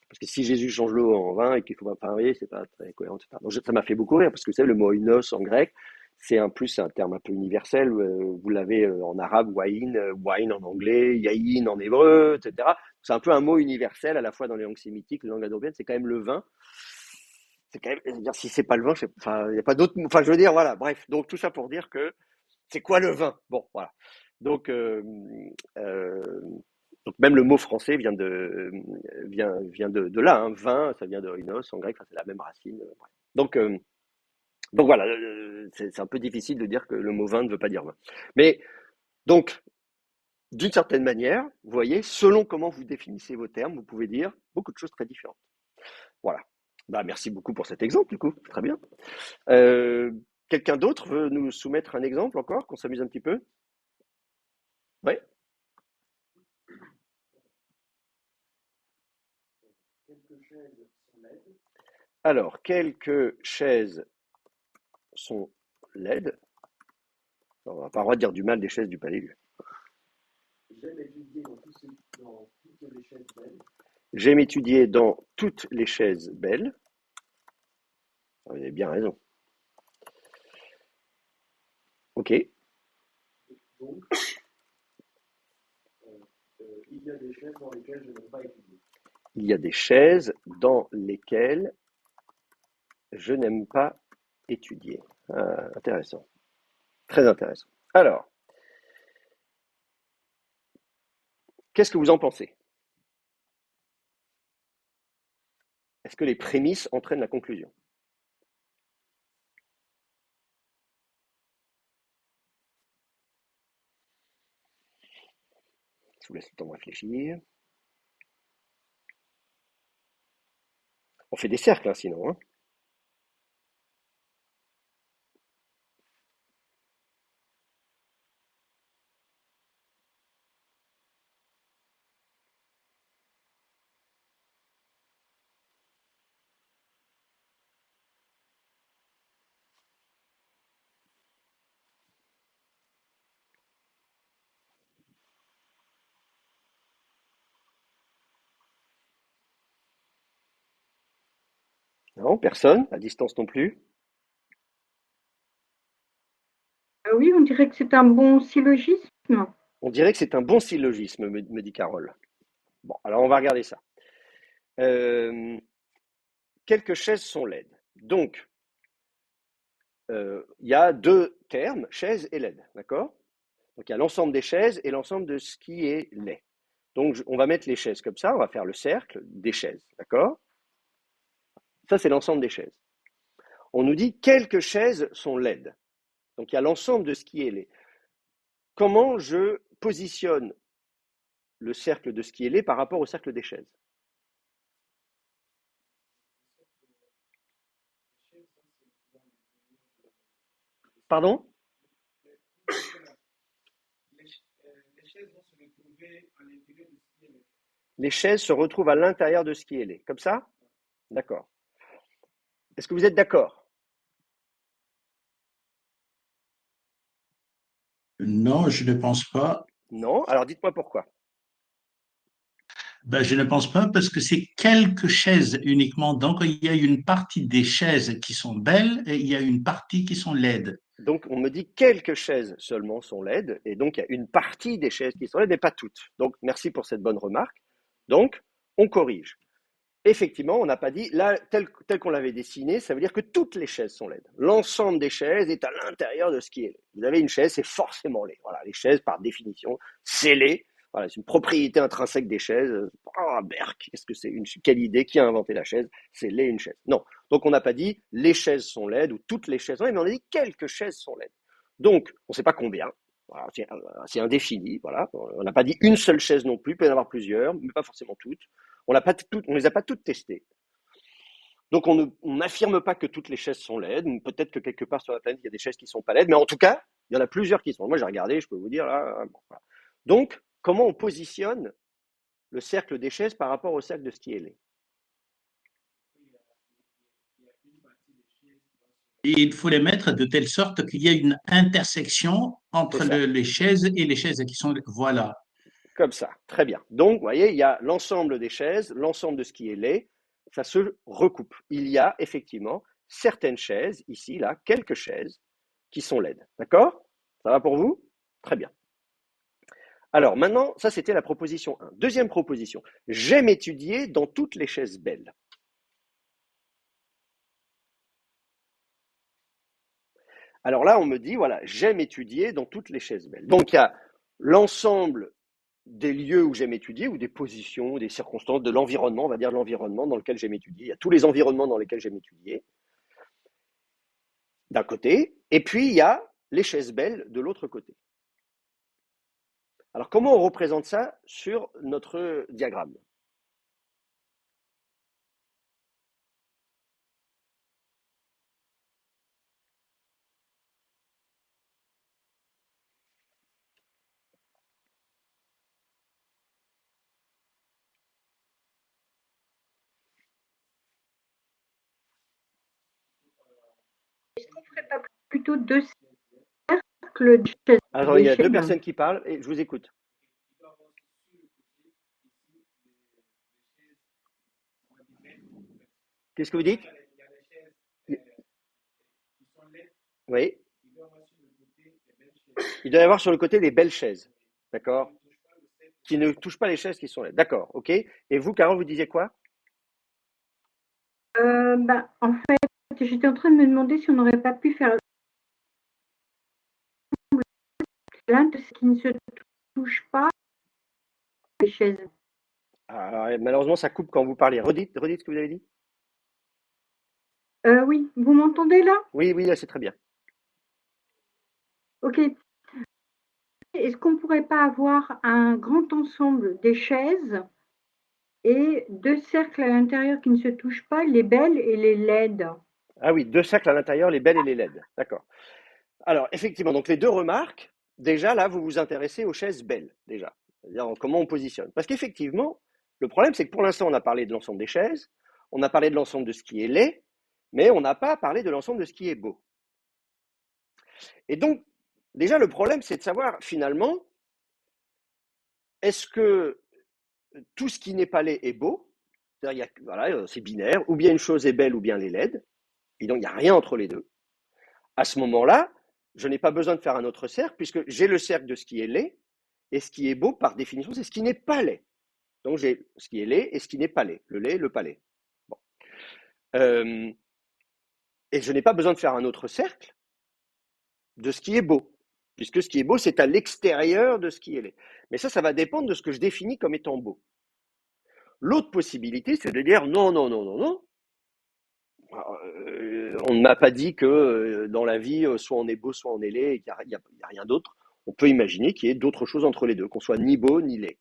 Parce que si Jésus change l'eau en vin et qu'il faut pas parler, c'est pas très cohérent, etc. Donc ça m'a fait beaucoup rire parce que vous savez, le mot oinos en grec, c'est un terme un peu universel. Vous l'avez en arabe, wine en anglais, yaïn en hébreu, etc. C'est un peu un mot universel à la fois dans les langues sémitiques, les langues indo-européennes, c'est quand même le vin. C'est quand même, dire, si c'est pas le vin, enfin, il n'y a pas d'autre, enfin, je veux dire, voilà, bref. Donc tout ça pour dire que c'est quoi le vin? Bon, voilà. Donc, euh, donc même le mot français vient de là. Hein. Vin, ça vient de oinos en grec, enfin, c'est la même racine. Bref. Donc voilà, c'est un peu difficile de dire que le mot vin ne veut pas dire vin. Mais donc, d'une certaine manière, vous voyez, selon comment vous définissez vos termes, vous pouvez dire beaucoup de choses très différentes. Voilà. Bah, merci beaucoup pour cet exemple, du coup. Très bien. Quelqu'un d'autre veut nous soumettre un exemple encore, qu'on s'amuse un petit peu? Oui. Alors, quelques chaises sont laides. On va pas le droit de dire du mal des chaises du Palais Vue. J'aime étudier dans toutes les chaises belles. Vous avez bien raison. Ok. Il y a des chaises dans lesquelles je n'aime pas étudier. Il y a des chaises dans lesquelles je n'aime pas étudier. Ah, intéressant. Très intéressant. Alors, qu'est-ce que vous en pensez? Est-ce que les prémices entraînent la conclusion? Je vous laisse le temps de réfléchir. On fait des cercles, hein, sinon. Hein. Non, personne, à distance non plus. Oui, on dirait que c'est un bon syllogisme. On dirait que c'est un bon syllogisme, me dit Carole. Bon, alors on va regarder ça. Quelques chaises sont laides. Donc, il y a deux termes, chaise et laide, d'accord? Donc il y a l'ensemble des chaises et l'ensemble de ce qui est laid. Donc on va mettre les chaises comme ça, on va faire le cercle des chaises, d'accord? Ça c'est l'ensemble des chaises. On nous dit quelques chaises sont laides. Donc il y a l'ensemble de ce qui est laid. Comment je positionne le cercle de ce qui est laid par rapport au cercle des chaises? Pardon? Les chaises se retrouvent à l'intérieur de ce qui est laid. Comme ça? D'accord. Est-ce que vous êtes d'accord? Non, je ne pense pas. Non? Alors dites-moi pourquoi. Ben, je ne pense pas parce que c'est quelques chaises uniquement. Donc, il y a une partie des chaises qui sont belles et il y a une partie qui sont laides. Donc on me dit quelques chaises seulement sont laides, et donc il y a une partie des chaises qui sont laides, mais pas toutes. Donc merci pour cette bonne remarque. Donc on corrige. Effectivement, on n'a pas dit, là, tel qu'on l'avait dessiné, ça veut dire que toutes les chaises sont laides. L'ensemble des chaises est à l'intérieur de ce qui est laid. Vous avez une chaise, c'est forcément laid. Voilà, les chaises, par définition, c'est laid. Voilà, c'est une propriété intrinsèque des chaises. Ah, berk, qu'est-ce que c'est? Quelle idée? Qui a inventé la chaise? C'est laid une chaise. Non. Donc on n'a pas dit les chaises sont laides ou toutes les chaises sont laides, mais on a dit quelques chaises sont laides. Donc, on ne sait pas combien. Voilà, c'est indéfini. Voilà. On n'a pas dit une seule chaise non plus. Il peut y en avoir plusieurs, mais pas forcément toutes. On ne les a pas toutes testées. Donc on n'affirme pas que toutes les chaises sont laides. Peut-être que quelque part sur la planète, il y a des chaises qui ne sont pas laides. Mais en tout cas, Il y en a plusieurs qui sont. Moi, j'ai regardé, je peux vous dire là. Bon, voilà. Donc, comment on positionne le cercle des chaises par rapport au cercle de ski ailé? Et il faut les mettre de telle sorte qu'il y ait une intersection C'est entre ça, les chaises et les chaises qui sont. Voilà. comme ça. Très bien. Donc, vous voyez, il y a l'ensemble des chaises, l'ensemble de ce qui est laid, ça se recoupe. Il y a effectivement certaines chaises, ici, là, quelques chaises, qui sont laides. D'accord? Ça va pour vous? Très bien. Alors maintenant, ça c'était la proposition 1. Deuxième proposition, j'aime étudier dans toutes les chaises belles. Alors là, on me dit, voilà, j'aime étudier dans toutes les chaises belles. Donc il y a l'ensemble des lieux où j'aime étudier, ou des positions, des circonstances, de l'environnement, on va dire l'environnement dans lequel j'aime étudier. Il y a tous les environnements dans lesquels j'aime étudier, d'un côté, et puis il y a les chaises belles de l'autre côté. Alors comment on représente ça sur notre diagramme? Est-ce qu'on ne ferait pas plutôt deux cercles de chaises Alors il y a deux d'échelle? personnes qui parlent, et je vous écoute. Qu'est-ce que vous dites? Oui. Il doit y avoir sur le côté des belles chaises. D'accord? Qui ne touchent pas les chaises qui sont là. D'accord, ok. Et vous, Carole, vous disiez quoi? En fait, j'étais en train de me demander si on n'aurait pas pu faire l'un de ce qui ne se touche pas les chaises. Alors, malheureusement, ça coupe quand vous parlez. Redites ce que vous avez dit. Oui, vous m'entendez là? Oui, oui, là, c'est très bien. Ok. Est-ce qu'on ne pourrait pas avoir un grand ensemble des chaises et deux cercles à l'intérieur qui ne se touchent pas, les belles et les laides? Ah oui, deux cercles à l'intérieur, les belles et les laides. D'accord. Alors, effectivement, donc les deux remarques, déjà, là, vous vous intéressez aux chaises belles, déjà. C'est-à-dire comment on positionne. Parce qu'effectivement, le problème, c'est que pour l'instant, on a parlé de l'ensemble des chaises, on a parlé de l'ensemble de ce qui est laid, mais on n'a pas parlé de l'ensemble de ce qui est beau. Et donc, déjà, le problème, c'est de savoir, finalement, est-ce que tout ce qui n'est pas laid est beau? C'est-à-dire, voilà, c'est binaire, ou bien une chose est belle, ou bien elle est laide. Et donc, il n'y a rien entre les deux. À ce moment-là, je n'ai pas besoin de faire un autre cercle, puisque j'ai le cercle de ce qui est laid, et ce qui est beau, par définition, c'est ce qui n'est pas laid. Donc, j'ai ce qui est laid et ce qui n'est pas laid. Le laid, le pas laid. Bon. Et je n'ai pas besoin de faire un autre cercle de ce qui est beau, puisque ce qui est beau, c'est à l'extérieur de ce qui est laid. Mais ça va dépendre de ce que je définis comme étant beau. L'autre possibilité, c'est de dire non, non, non, non, non. On ne m'a pas dit que dans la vie, soit on est beau, soit on est laid, et qu'il n'y a rien d'autre. On peut imaginer qu'il y ait d'autres choses entre les deux, qu'on soit ni beau ni laid.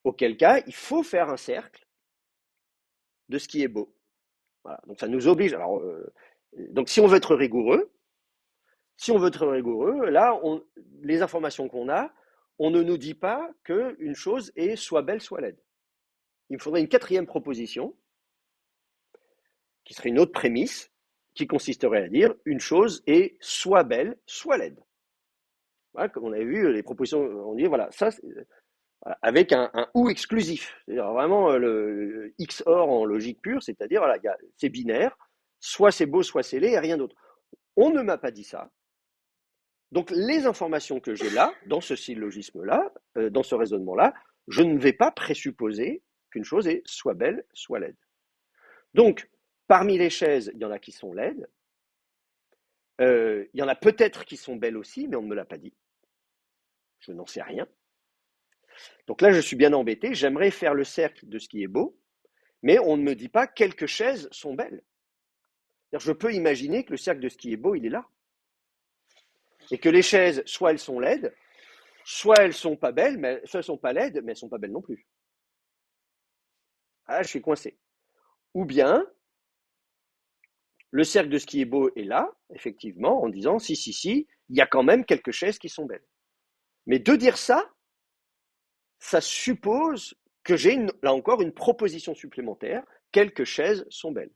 Auquel cas, il faut faire un cercle de ce qui est beau. Voilà. Donc ça nous oblige. Alors, donc si on veut être rigoureux, là, les informations qu'on a, on ne nous dit pas qu'une chose est soit belle, soit laide. Il me faudrait une quatrième proposition, qui serait une autre prémisse, qui consisterait à dire une chose est soit belle, soit laide. Voilà, comme on avait vu, les propositions, on dit voilà, ça, voilà, avec un ou exclusif. C'est-à-dire vraiment le XOR en logique pure, c'est-à-dire voilà, c'est binaire, soit c'est beau, soit c'est laid, et rien d'autre. On ne m'a pas dit ça. Donc les informations que j'ai là, dans ce syllogisme-là, dans ce raisonnement-là, je ne vais pas présupposer qu'une chose est soit belle, soit laide. Donc, parmi les chaises, il y en a qui sont laides. Il y en a peut-être qui sont belles aussi, mais on ne me l'a pas dit. Je n'en sais rien. Donc là, je suis bien embêté. J'aimerais faire le cercle de ce qui est beau, mais on ne me dit pas quelques chaises sont belles. Je peux imaginer que le cercle de ce qui est beau, il est là. Et que les chaises, soit elles sont laides, soit elles sont pas belles, soit elles sont pas laides, mais elles sont pas belles non plus. Ah, je suis coincé. Ou bien, Le cercle de ski est beau est là, effectivement, en disant si, il y a quand même quelques chaises qui sont belles. Mais de dire ça suppose que j'ai là encore une proposition supplémentaire, quelques chaises sont belles.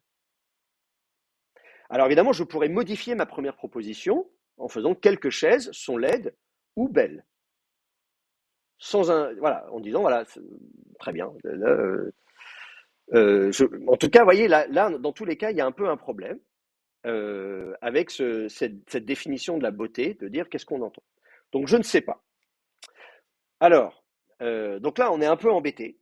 Alors évidemment, je pourrais modifier ma première proposition en faisant quelques chaises sont laides ou belles. Voilà, en disant voilà, très bien. En tout cas, vous voyez, là, dans tous les cas, il y a un peu un problème avec cette définition de la beauté, de dire qu'est-ce qu'on entend. Donc je ne sais pas. Alors, donc là, on est un peu embêté.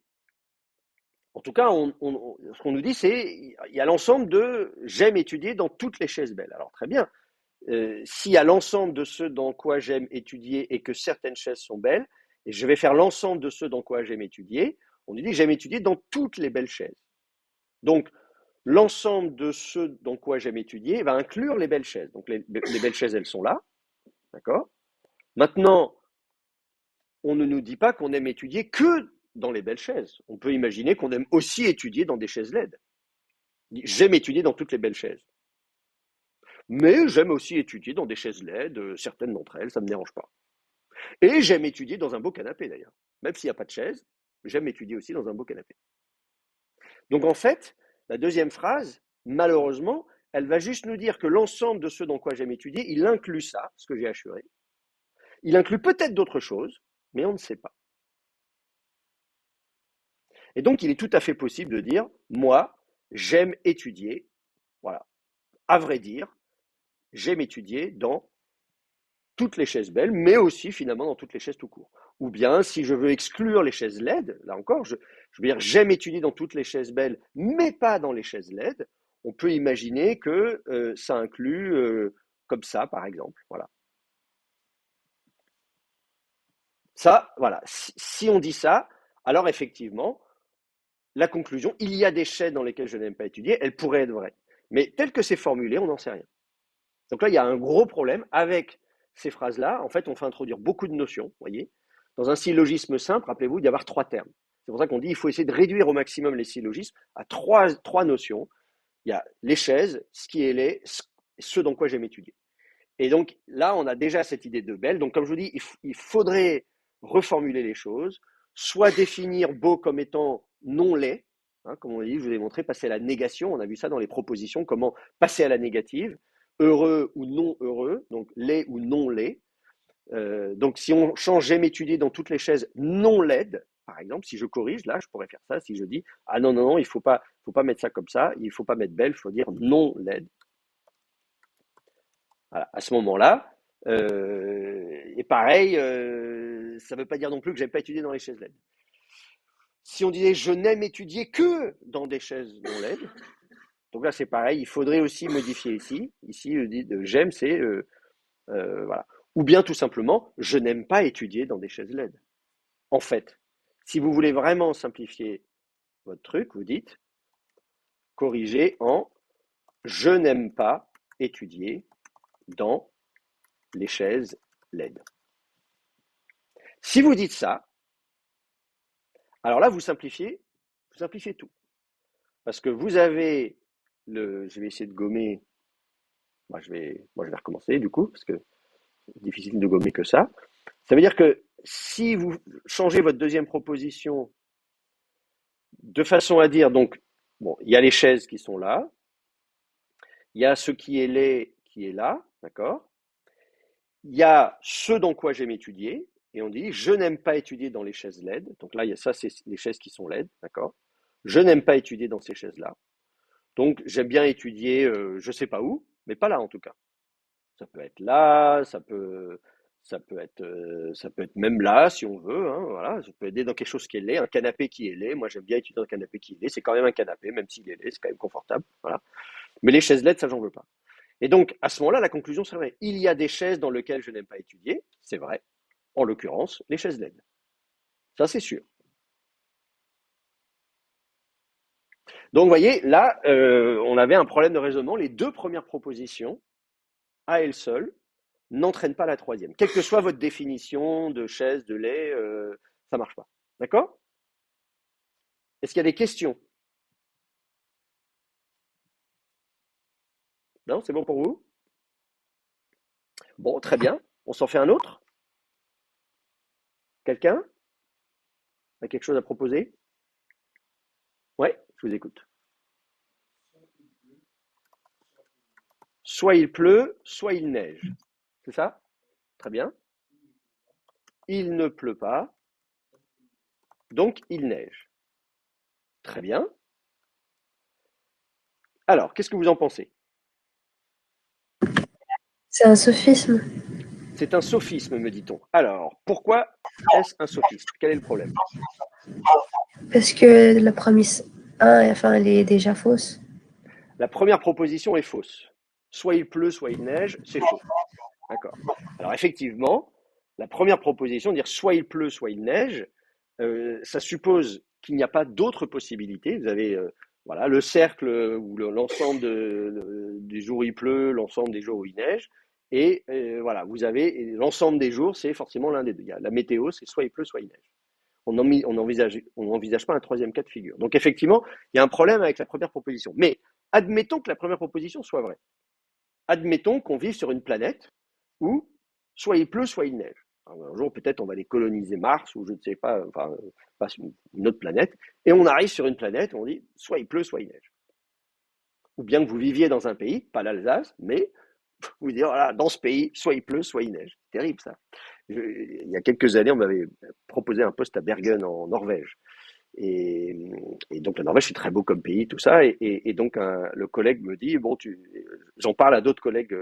En tout cas, ce qu'on nous dit, c'est il y a l'ensemble de j'aime étudier dans toutes les chaises belles. Alors très bien. S'il y a l'ensemble de ceux dans quoi j'aime étudier et que certaines chaises sont belles, et je vais faire l'ensemble de ceux dans quoi j'aime étudier, on nous dit j'aime étudier dans toutes les belles chaises. Donc, l'ensemble de ceux dans quoi j'aime étudier va inclure les belles chaises. Donc, les belles chaises, elles sont là. D'accord? Maintenant, on ne nous dit pas qu'on aime étudier que dans les belles chaises. On peut imaginer qu'on aime aussi étudier dans des chaises LED. J'aime étudier dans toutes les belles chaises. Mais j'aime aussi étudier dans des chaises LED, certaines d'entre elles, ça ne me dérange pas. Et j'aime étudier dans un beau canapé d'ailleurs. Même s'il n'y a pas de chaise, j'aime étudier aussi dans un beau canapé. Donc en fait, la deuxième phrase, malheureusement, elle va juste nous dire que l'ensemble de ce dans quoi j'aime étudier, il inclut ça, ce que j'ai assuré. Il inclut peut-être d'autres choses, mais on ne sait pas. Et donc, il est tout à fait possible de dire, moi, j'aime étudier, voilà, à vrai dire, j'aime étudier dans toutes les chaises belles, mais aussi finalement dans toutes les chaises tout court. Ou bien, si je veux exclure les chaises LED, là encore, je veux dire, j'aime étudier dans toutes les chaises belles, mais pas dans les chaises LED, on peut imaginer que ça inclut comme ça, par exemple. Voilà. Ça, voilà. Si on dit ça, alors effectivement, la conclusion, il y a des chaises dans lesquelles je n'aime pas étudier, elle pourrait être vraie. Mais tel que c'est formulé, on n'en sait rien. Donc là, il y a un gros problème avec ces phrases-là. En fait, on fait introduire beaucoup de notions, vous voyez. Dans un syllogisme simple, rappelez-vous d'y avoir 3 termes. C'est pour ça qu'on dit qu'il faut essayer de réduire au maximum les syllogismes à trois notions. Il y a les chaises, ce qui est les, ce dans quoi j'aime étudier. Et donc là, on a déjà cette idée de belle. Donc comme je vous dis, il faudrait reformuler les choses, soit définir beau comme étant non laid, hein, comme on dit, je vous ai montré, passer à la négation, on a vu ça dans les propositions, comment passer à la négative, heureux ou non heureux, donc laid ou non laid. Donc si on change j'aime étudier dans toutes les chaises non laides, par exemple, si je corrige, là, je pourrais faire ça, si je dis, ah non, non, non, il faut pas mettre ça comme ça, il faut pas mettre belle, il faut dire non laide. Voilà, à ce moment-là, et pareil, ça ne veut pas dire non plus que j'aime pas étudier dans les chaises LED. Si on disait je n'aime étudier que dans des chaises non LED, donc là c'est pareil, il faudrait aussi modifier ici. Ici, j'aime, c'est voilà. Ou bien tout simplement, je n'aime pas étudier dans des chaises LED. En fait, si vous voulez vraiment simplifier votre truc, vous dites corriger en je n'aime pas étudier dans les chaises LED. Si vous dites ça, alors là, vous simplifiez tout. Parce que vous avez je vais essayer de gommer. Je vais recommencer du coup, parce que c'est difficile de gommer que ça. Ça veut dire que si vous changez votre deuxième proposition de façon à dire, donc, bon, il y a les chaises qui sont là, il y a ce qui est laid qui est là, d'accord? Il y a ce dans quoi j'aime étudier, et on dit je n'aime pas étudier dans les chaises LED. Donc là, ça, c'est les chaises qui sont LED, d'accord? Je n'aime pas étudier dans ces chaises-là. Donc j'aime bien étudier, je ne sais pas où, mais pas là en tout cas. Ça peut être là, ça peut être même là si on veut. Hein, voilà, ça peut aider dans quelque chose qui est laid, un canapé qui est laid. Moi j'aime bien étudier dans un canapé qui est laid. C'est quand même un canapé, même s'il est laid, c'est quand même confortable. Voilà. Mais les chaises LED, ça j'en veux pas. Et donc, à ce moment-là, la conclusion serait, il y a des chaises dans lesquelles je n'aime pas étudier, c'est vrai, en l'occurrence, les chaises LED. Ça, c'est sûr. Donc, vous voyez, là, on avait un problème de raisonnement. Les 2 premières propositions, à elles seules, n'entraînent pas la troisième. Quelle que soit votre définition de chaise, de lait, ça ne marche pas. D'accord? Est-ce qu'il y a des questions? Non, c'est bon pour vous? Bon, très bien. On s'en fait un autre? Quelqu'un a quelque chose à proposer? Ouais, je vous écoute. Soit il pleut, soit il neige. C'est ça? Très bien. Il ne pleut pas, donc il neige. Très bien. Alors, qu'est-ce que vous en pensez? C'est un sophisme. C'est un sophisme, me dit-on. Alors, pourquoi est-ce un sophisme? Quel est le problème? Parce que la prémisse 1, enfin, elle est déjà fausse. La première proposition est fausse. Soit il pleut, soit il neige, c'est faux. D'accord. Alors effectivement, la première proposition, dire soit il pleut, soit il neige, ça suppose qu'il n'y a pas d'autres possibilités. Vous avez voilà, le cercle où l'ensemble du jour où il pleut, l'ensemble des jours où il neige, et voilà, vous avez l'ensemble des jours, c'est forcément l'un des deux. La météo, c'est soit il pleut, soit il neige. On n'envisage pas un troisième cas de figure. Donc effectivement, il y a un problème avec la première proposition. Mais admettons que la première proposition soit vraie. Admettons qu'on vive sur une planète où soit il pleut, soit il neige. Alors, un jour, peut-être, on va aller coloniser Mars ou je ne sais pas, enfin, pas une autre planète, et on arrive sur une planète où on dit soit il pleut, soit il neige. Ou bien que vous viviez dans un pays, pas l'Alsace, mais vous dire, voilà, dans ce pays, soit il pleut, soit il neige. C'est terrible, ça. Il y a quelques années, on m'avait proposé un poste à Bergen, en Norvège. Et, et donc la Norvège, c'est très beau comme pays, tout ça. Et donc le collègue me dit, bon, j'en parle à d'autres collègues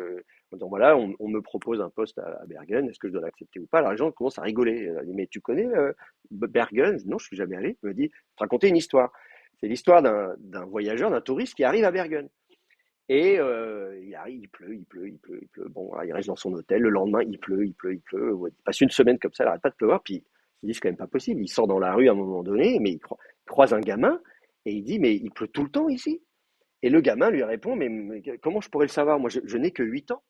en disant, voilà, on me propose un poste à Bergen, est-ce que je dois l'accepter ou pas? Alors les gens commencent à rigoler. Il dit, mais tu connais Bergen? Je dis, non, je suis jamais allé. Il me dit, je te raconter une histoire. C'est l'histoire d'un voyageur, d'un touriste qui arrive à Bergen. Et il arrive, il pleut, il pleut, il pleut, il pleut. Bon, voilà, il reste dans son hôtel. Le lendemain, il pleut, il pleut, il pleut. Ouais, il passe une semaine comme ça, il n'arrête pas de pleuvoir. Puis il dit, c'est quand même pas possible. Il sort dans la rue à un moment donné, mais il croise un gamin et il dit, mais il pleut tout le temps ici. Et le gamin lui répond, mais comment je pourrais le savoir? Moi, je n'ai que 8 ans.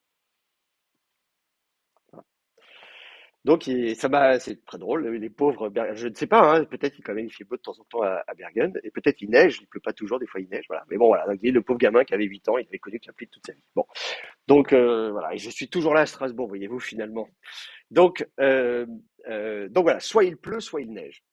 Donc, c'est très drôle, les pauvres, je ne sais pas, hein, peut-être quand même il fait beau de temps en temps à Bergen, et peut-être il neige, il pleut pas toujours, des fois il neige, voilà. Mais bon, voilà, donc, le pauvre gamin qui avait 8 ans, il avait connu que la pluie toute sa vie. Bon, donc voilà, et je suis toujours là à Strasbourg, voyez-vous, finalement. Donc voilà, soit il pleut, soit il neige.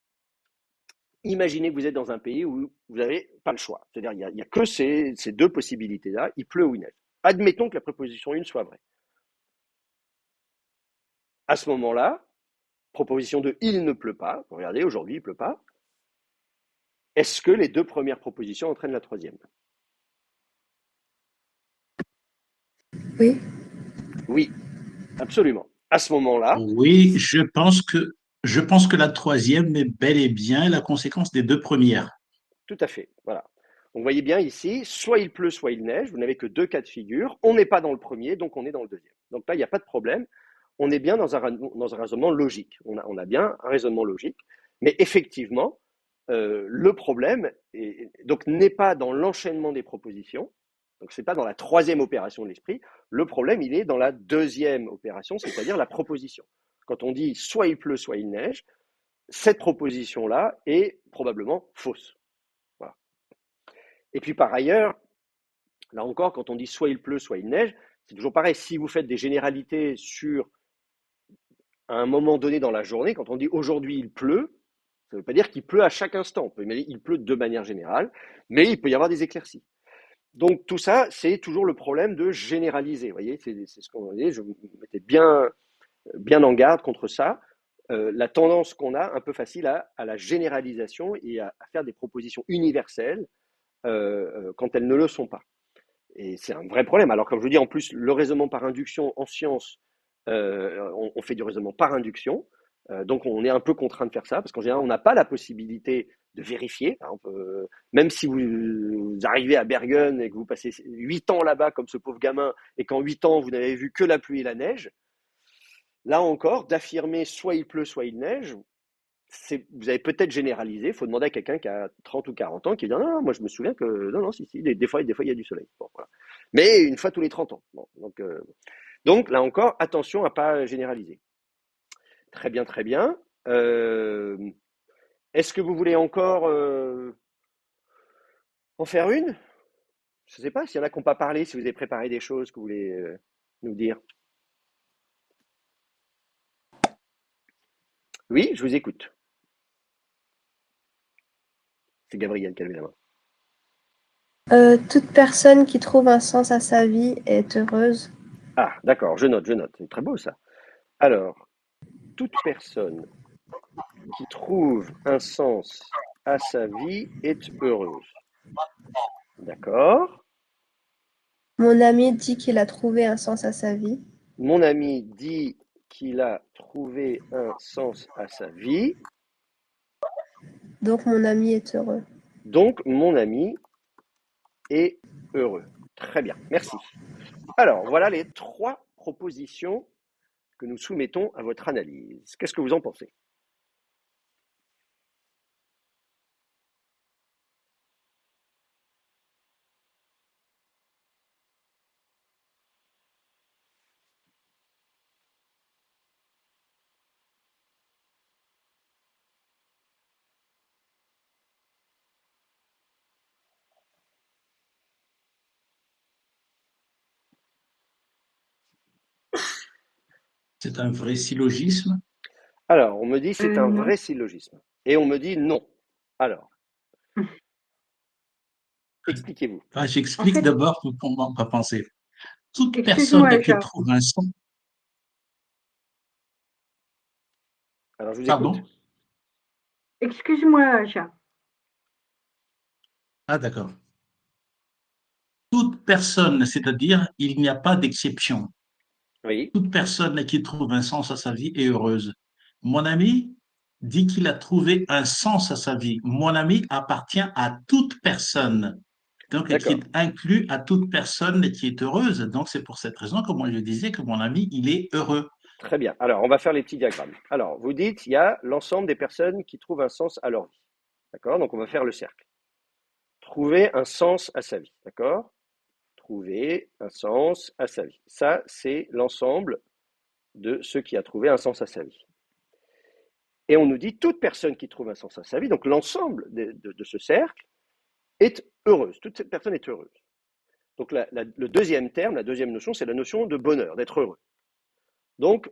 Imaginez que vous êtes dans un pays où vous n'avez pas le choix, c'est-à-dire il y a que ces deux possibilités-là, il pleut ou il neige. Admettons que la proposition 1 soit vraie. À ce moment-là, proposition 2, il ne pleut pas. Regardez, aujourd'hui, il ne pleut pas. Est-ce que les deux premières propositions entraînent la troisième? Oui. Oui, absolument. À ce moment-là, Oui, je pense que la troisième est bel et bien la conséquence des deux premières. tout à fait. Voilà. Donc, vous voyez bien ici, soit il pleut, soit il neige. Vous n'avez que deux cas de figure. On n'est pas dans le premier, donc on est dans le deuxième. Donc là, il n'y a pas de problème. On est bien dans un raisonnement logique. On a bien un raisonnement logique. Mais effectivement, le problème donc n'est pas dans l'enchaînement des propositions. Donc c'est pas dans la troisième opération de l'esprit. Le problème, il est dans la deuxième opération, c'est-à-dire la proposition. Quand on dit soit il pleut, soit il neige, cette proposition-là est probablement fausse. Voilà. Et puis par ailleurs, là encore, quand on dit soit il pleut, soit il neige, c'est toujours pareil. Si vous faites des généralités sur un moment donné dans la journée, quand on dit aujourd'hui il pleut, ça ne veut pas dire qu'il pleut à chaque instant. On peut imaginer qu'il pleut de manière générale, mais il peut y avoir des éclaircies. Donc tout ça, c'est toujours le problème de généraliser. Vous voyez, c'est ce qu'on dit. Je me mettais bien en garde contre ça. La tendance qu'on a, un peu facile, à la généralisation et à faire des propositions universelles quand elles ne le sont pas. Et c'est un vrai problème. Alors, comme je vous dis, en plus, le raisonnement par induction en sciences, on fait du raisonnement par induction. Donc, on est un peu contraint de faire ça, parce qu'en général, on n'a pas la possibilité de vérifier. Par exemple, même si vous arrivez à Bergen et que vous passez 8 ans là-bas, comme ce pauvre gamin, et qu'en 8 ans, vous n'avez vu que la pluie et la neige, là encore, d'affirmer soit il pleut, soit il neige, vous avez peut-être généralisé. Il faut demander à quelqu'un qui a 30 ou 40 ans qui dit non, non, moi je me souviens que non, non, si, des fois, il y a du soleil. Bon, voilà. Mais une fois tous les 30 ans. Bon, donc là encore, attention à ne pas généraliser. Très bien, très bien. Est-ce que vous voulez encore en faire une Je ne sais pas s'il y en a qui n'ont pas parlé, si vous avez préparé des choses que vous voulez nous dire. Oui, je vous écoute. C'est Gabriel qui a levé la main. Toute personne qui trouve un sens à sa vie est heureuse. Ah, d'accord, je note. C'est très beau ça. Alors, toute personne qui trouve un sens à sa vie est heureuse. D'accord. Mon ami dit qu'il a trouvé un sens à sa vie. Mon ami dit qu'il a trouvé un sens à sa vie, Donc mon ami est heureux. donc mon ami est heureux. Très bien, merci. Alors, voilà les 3 propositions que nous soumettons à votre analyse. Qu'est-ce que vous en pensez? C'est un vrai syllogisme. Alors, on me dit c'est un Non. vrai syllogisme. Et on me dit non. Alors, expliquez-vous. Enfin, j'explique En fait, d'abord comment on va penser. Toute excuse-moi, personne qui Acha. trouve un sens. Alors, je vous écoute. Pardon? Excuse-moi, Acha. Ah, d'accord. Toute personne, c'est-à-dire il n'y a pas d'exception. Oui, Toute personne qui trouve un sens à sa vie est heureuse. Mon ami dit qu'il a trouvé un sens à sa vie. Mon ami appartient à toute personne. Donc, qui d'accord. est inclus à toute personne qui est heureuse. Donc, c'est pour cette raison que moi je disais que mon ami, il est heureux. Très bien. Alors, on va faire les petits diagrammes. Alors, vous dites, il y a l'ensemble des personnes qui trouvent un sens à leur vie. D'accord? Donc, on va faire le cercle. Trouver un sens à sa vie. D'accord? Trouver un sens à sa vie. Ça, c'est l'ensemble de ceux qui a trouvé un sens à sa vie. Et on nous dit, toute personne qui trouve un sens à sa vie, donc l'ensemble de ce cercle, est heureuse. Toute cette personne est heureuse. Donc, le deuxième terme, la deuxième notion, c'est la notion de bonheur, d'être heureux. Donc,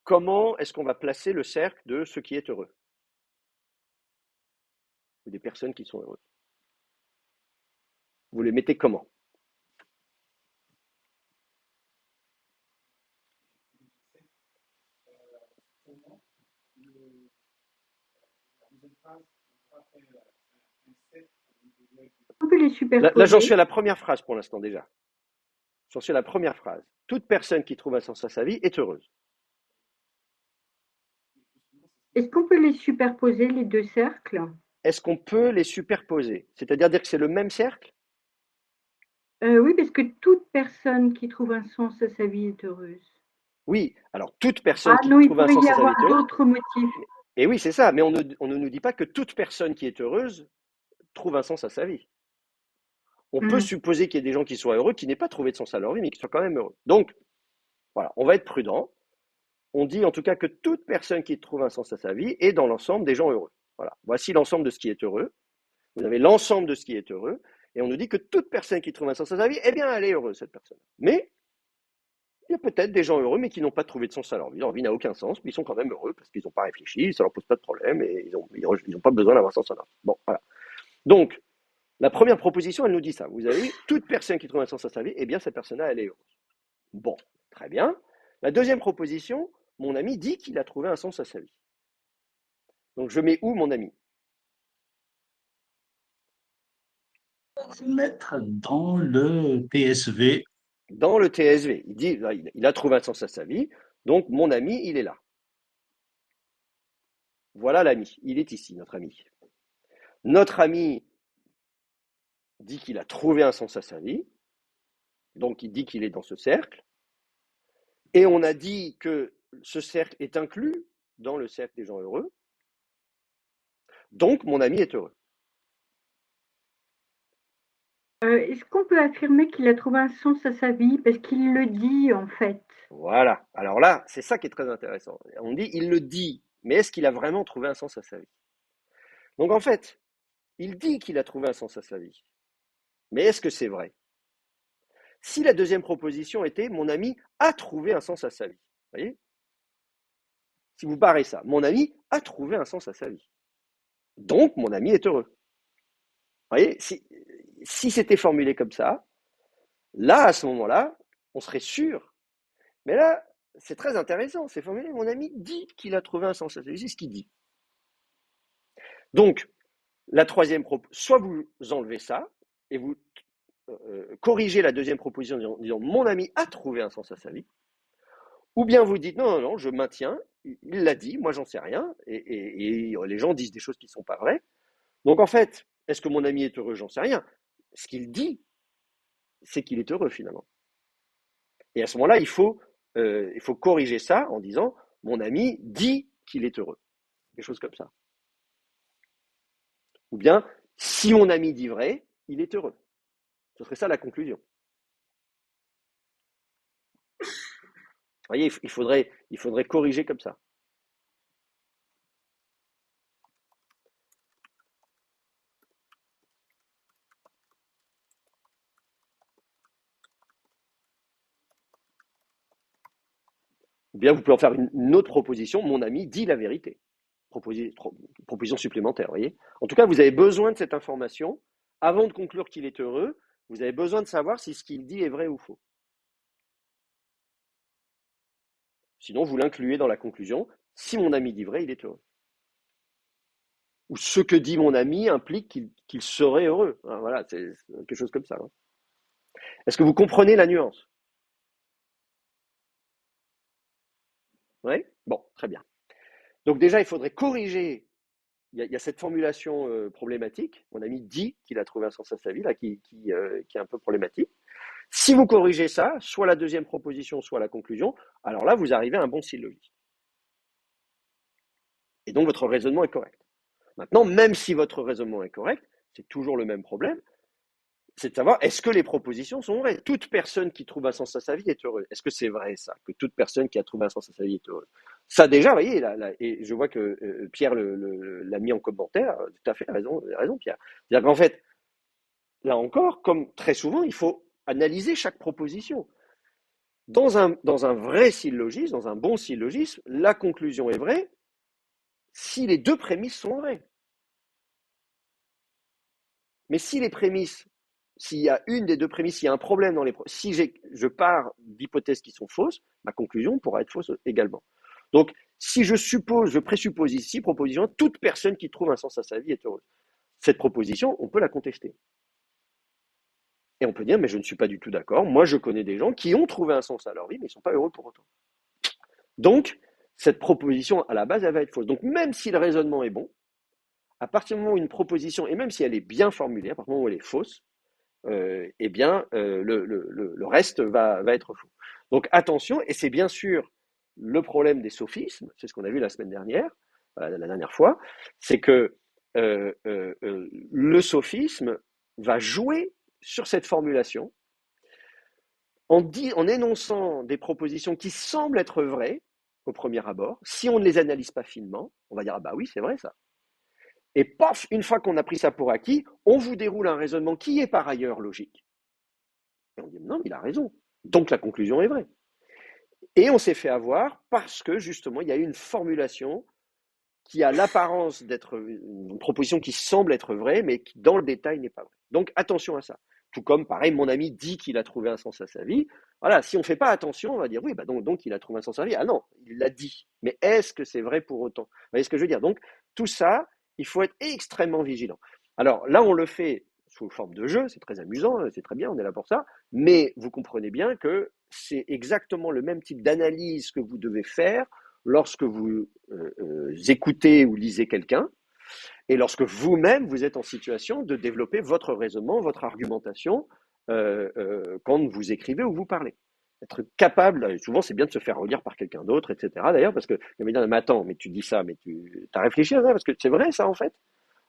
comment est-ce qu'on va placer le cercle de ce qui est heureux? Ou des personnes qui sont heureuses. Vous les mettez comment? On peut les Là, j'en suis superposer. à la première phrase pour l'instant déjà. J'en suis à la première phrase. Toute personne qui trouve un sens à sa vie est heureuse. Est-ce qu'on peut les superposer, les 2 cercles? Est-ce qu'on peut les superposer? C'est-à-dire dire que c'est le même cercle? Oui, parce que toute personne qui trouve un sens à sa vie est heureuse. Oui, alors toute personne Ah qui non, il trouve un pourrait sens y à sa vie avoir est heureuse. d'autres motifs. Et oui, c'est ça, mais on ne nous dit pas que toute personne qui est heureuse trouve un sens à sa vie. On peut supposer qu'il y ait des gens qui soient heureux, qui n'aient pas trouvé de sens à leur vie, mais qui soient quand même heureux. Donc, voilà, on va être prudent. On dit en tout cas que toute personne qui trouve un sens à sa vie est dans l'ensemble des gens heureux. Voilà, voici l'ensemble de ce qui est heureux. Vous avez l'ensemble de ce qui est heureux, et on nous dit que toute personne qui trouve un sens à sa vie, eh bien, elle est heureuse, cette personne. Mais il y a peut-être des gens heureux, mais qui n'ont pas trouvé de sens à leur vie. Leur vie n'a aucun sens, mais ils sont quand même heureux parce qu'ils n'ont pas réfléchi, ça leur pose pas de problème, et ils n'ont pas besoin d'avoir sens à leur vie. Bon, voilà. Donc, la première proposition, elle nous dit ça. Vous avez toute personne qui trouve un sens à sa vie, eh bien, cette personne-là, elle est heureuse. Bon, très bien. La deuxième proposition, mon ami dit qu'il a trouvé un sens à sa vie. Donc, je mets où mon ami? Se mettre dans le TSV. Dans le TSV. Il dit, il a trouvé un sens à sa vie, donc mon ami, il est là. Voilà l'ami, il est ici, notre ami. Notre ami dit qu'il a trouvé un sens à sa vie, donc il dit qu'il est dans ce cercle, et on a dit que ce cercle est inclus dans le cercle des gens heureux, donc mon ami est heureux. Est-ce qu'on peut affirmer qu'il a trouvé un sens à sa vie? Parce qu'il le dit, en fait. Voilà, alors là, c'est ça qui est très intéressant. On dit, il le dit, mais est-ce qu'il a vraiment trouvé un sens à sa vie? Donc en fait, il dit qu'il a trouvé un sens à sa vie, mais est-ce que c'est vrai? si la deuxième proposition était « Mon ami a trouvé un sens à sa vie ». Vous voyez? Si vous barrez ça, mon ami a trouvé un sens à sa vie. Donc, mon ami est heureux. Vous voyez? Si c'était formulé comme ça, là, à ce moment-là, on serait sûr. Mais là, c'est très intéressant. C'est formulé, mon ami dit qu'il a trouvé un sens à sa vie. C'est ce qu'il dit. Donc, la troisième proposition, soit vous enlevez ça et vous corrigez la deuxième proposition en disant mon ami a trouvé un sens à sa vie, ou bien vous dites non, non, non, je maintiens, il l'a dit, moi j'en sais rien, et les gens disent des choses qui ne sont pas vraies. Donc en fait, est-ce que mon ami est heureux? J'en sais rien. Ce qu'il dit, c'est qu'il est heureux finalement. Et à ce moment-là, il faut corriger ça en disant mon ami dit qu'il est heureux. Des choses comme ça. Ou bien, si mon ami dit vrai, il est heureux. Ce serait ça la conclusion. Vous voyez, il faudrait corriger comme ça. Ou bien vous pouvez en faire une autre proposition, mon ami dit la vérité. Proposition supplémentaire, vous voyez. En tout cas, vous avez besoin de cette information. Avant de conclure qu'il est heureux, vous avez besoin de savoir si ce qu'il dit est vrai ou faux. Sinon, vous l'incluez dans la conclusion. Si mon ami dit vrai, il est heureux. Ou ce que dit mon ami implique qu'il serait heureux. Voilà, c'est quelque chose comme ça. Est-ce que vous comprenez la nuance? Oui? Bon, très bien. Donc déjà, il faudrait corriger. Il y a cette formulation problématique. Mon ami dit qu'il a trouvé un sens à sa vie, là, qui est un peu problématique. Si vous corrigez ça, soit la deuxième proposition, soit la conclusion, alors là, vous arrivez à un bon syllogisme. Et donc, votre raisonnement est correct. Maintenant, même si votre raisonnement est correct, c'est toujours le même problème, c'est de savoir, est-ce que les propositions sont vraies? Toute personne qui trouve un sens à sa vie est heureuse. Est-ce que c'est vrai, ça, que toute personne qui a trouvé un sens à sa vie est heureuse? Ça, déjà, vous voyez, et je vois que Pierre l'a mis en commentaire, tout à fait raison, Pierre. C'est-à-dire qu'en fait, là encore, comme très souvent, il faut analyser chaque proposition. Dans un vrai syllogisme, dans un bon syllogisme, la conclusion est vraie si les deux prémices sont vraies. Mais si les prémices, s'il y a une des deux prémices, s'il y a un problème dans les si je pars d'hypothèses qui sont fausses, ma conclusion pourra être fausse également. Donc, si je présuppose ici, proposition, toute personne qui trouve un sens à sa vie est heureuse. Cette proposition, on peut la contester. Et on peut dire, mais je ne suis pas du tout d'accord. Moi, je connais des gens qui ont trouvé un sens à leur vie, mais ils ne sont pas heureux pour autant. Donc, cette proposition, à la base, elle va être fausse. Donc, même si le raisonnement est bon, à partir du moment où une proposition, et même si elle est bien formulée, à partir du moment où elle est fausse, eh bien, le reste va être faux. Donc, attention, et c'est bien sûr le problème des sophismes, c'est ce qu'on a vu la semaine dernière, la dernière fois, c'est que le sophisme va jouer sur cette formulation en énonçant des propositions qui semblent être vraies au premier abord. Si on ne les analyse pas finement, on va dire ah bah oui, c'est vrai ça. Et paf, une fois qu'on a pris ça pour acquis, on vous déroule un raisonnement qui est par ailleurs logique. Et on dit non, mais il a raison. Donc la conclusion est vraie. Et on s'est fait avoir parce que justement, il y a eu une formulation qui a l'apparence d'être une proposition qui semble être vraie, mais qui dans le détail n'est pas vraie. Donc attention à ça. Tout comme, pareil, mon ami dit qu'il a trouvé un sens à sa vie. Voilà, si on ne fait pas attention, on va dire oui, bah donc il a trouvé un sens à sa vie. Ah non, il l'a dit. Mais est-ce que c'est vrai pour autant? Vous voyez ce que je veux dire? Donc tout ça, il faut être extrêmement vigilant. Alors là, on le fait sous forme de jeu, c'est très amusant, c'est très bien, on est là pour ça, mais vous comprenez bien que c'est exactement le même type d'analyse que vous devez faire lorsque vous écoutez ou lisez quelqu'un, et lorsque vous-même, vous êtes en situation de développer votre raisonnement, votre argumentation, quand vous écrivez ou vous parlez. Être capable, souvent c'est bien de se faire relire par quelqu'un d'autre, etc. D'ailleurs, parce que, il va me dire, mais attends, mais tu dis ça, mais tu as réfléchi à ça, parce que c'est vrai ça en fait?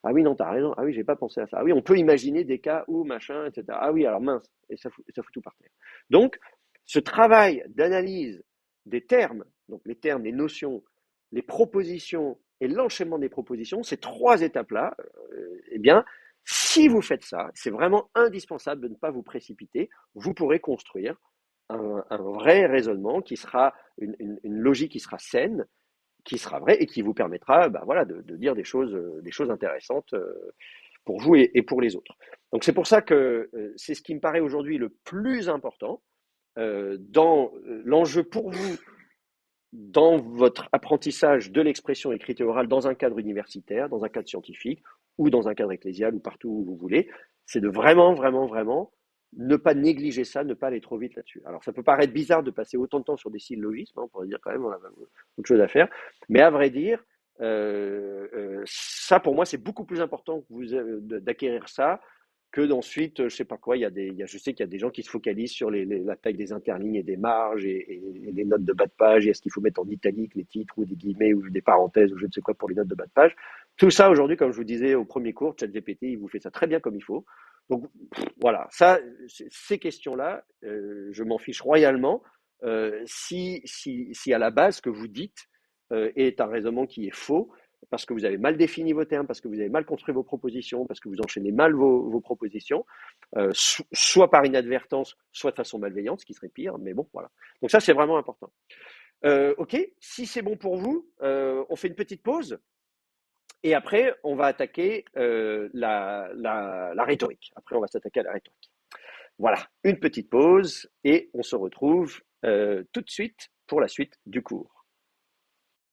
Ah oui, non, t'as raison, ah oui, j'ai pas pensé à ça. Ah oui, on peut imaginer des cas où, machin, etc. Ah oui, alors mince, et ça fout tout par terre. Donc, ce travail d'analyse des termes, donc les termes, les notions, les propositions et l'enchaînement des propositions, ces trois étapes-là, eh bien, Si vous faites ça, c'est vraiment indispensable de ne pas vous précipiter. Vous pourrez construire un vrai raisonnement qui sera une logique qui sera saine, qui sera vraie et qui vous permettra voilà, de dire des choses intéressantes pour vous et pour les autres. Donc c'est pour ça que c'est ce qui me paraît aujourd'hui le plus important dans l'enjeu pour vous, dans votre apprentissage de l'expression écrite et orale dans un cadre universitaire, dans un cadre scientifique ou dans un cadre ecclésial ou partout où vous voulez, c'est de vraiment, vraiment, vraiment ne pas négliger ça, ne pas aller trop vite là-dessus. Alors ça peut paraître bizarre de passer autant de temps sur des syllogismes, on pourrait dire quand même on a autre chose à faire, mais à vrai dire, ça pour moi c'est beaucoup plus important que d'acquérir ça que d'ensuite, je sais pas quoi, je sais qu'il y a des gens qui se focalisent sur la taille des interlignes et des marges et les notes de bas de page et est-ce qu'il faut mettre en italique les titres ou des guillemets ou des parenthèses ou je ne sais quoi pour les notes de bas de page. Tout ça aujourd'hui, comme je vous disais au premier cours, ChatGPT, il vous fait ça très bien comme il faut. Donc voilà, ça, ces questions-là, je m'en fiche royalement. Si à la base ce que vous dites est un raisonnement qui est faux, parce que vous avez mal défini vos termes, parce que vous avez mal construit vos propositions, parce que vous enchaînez mal vos propositions, soit par inadvertance, soit de façon malveillante, ce qui serait pire, mais bon, voilà. Donc ça, c'est vraiment important. Ok, si c'est bon pour vous, on fait une petite pause, et après, on va attaquer la rhétorique. Après, on va s'attaquer à la rhétorique. Voilà, une petite pause, et on se retrouve tout de suite pour la suite du cours.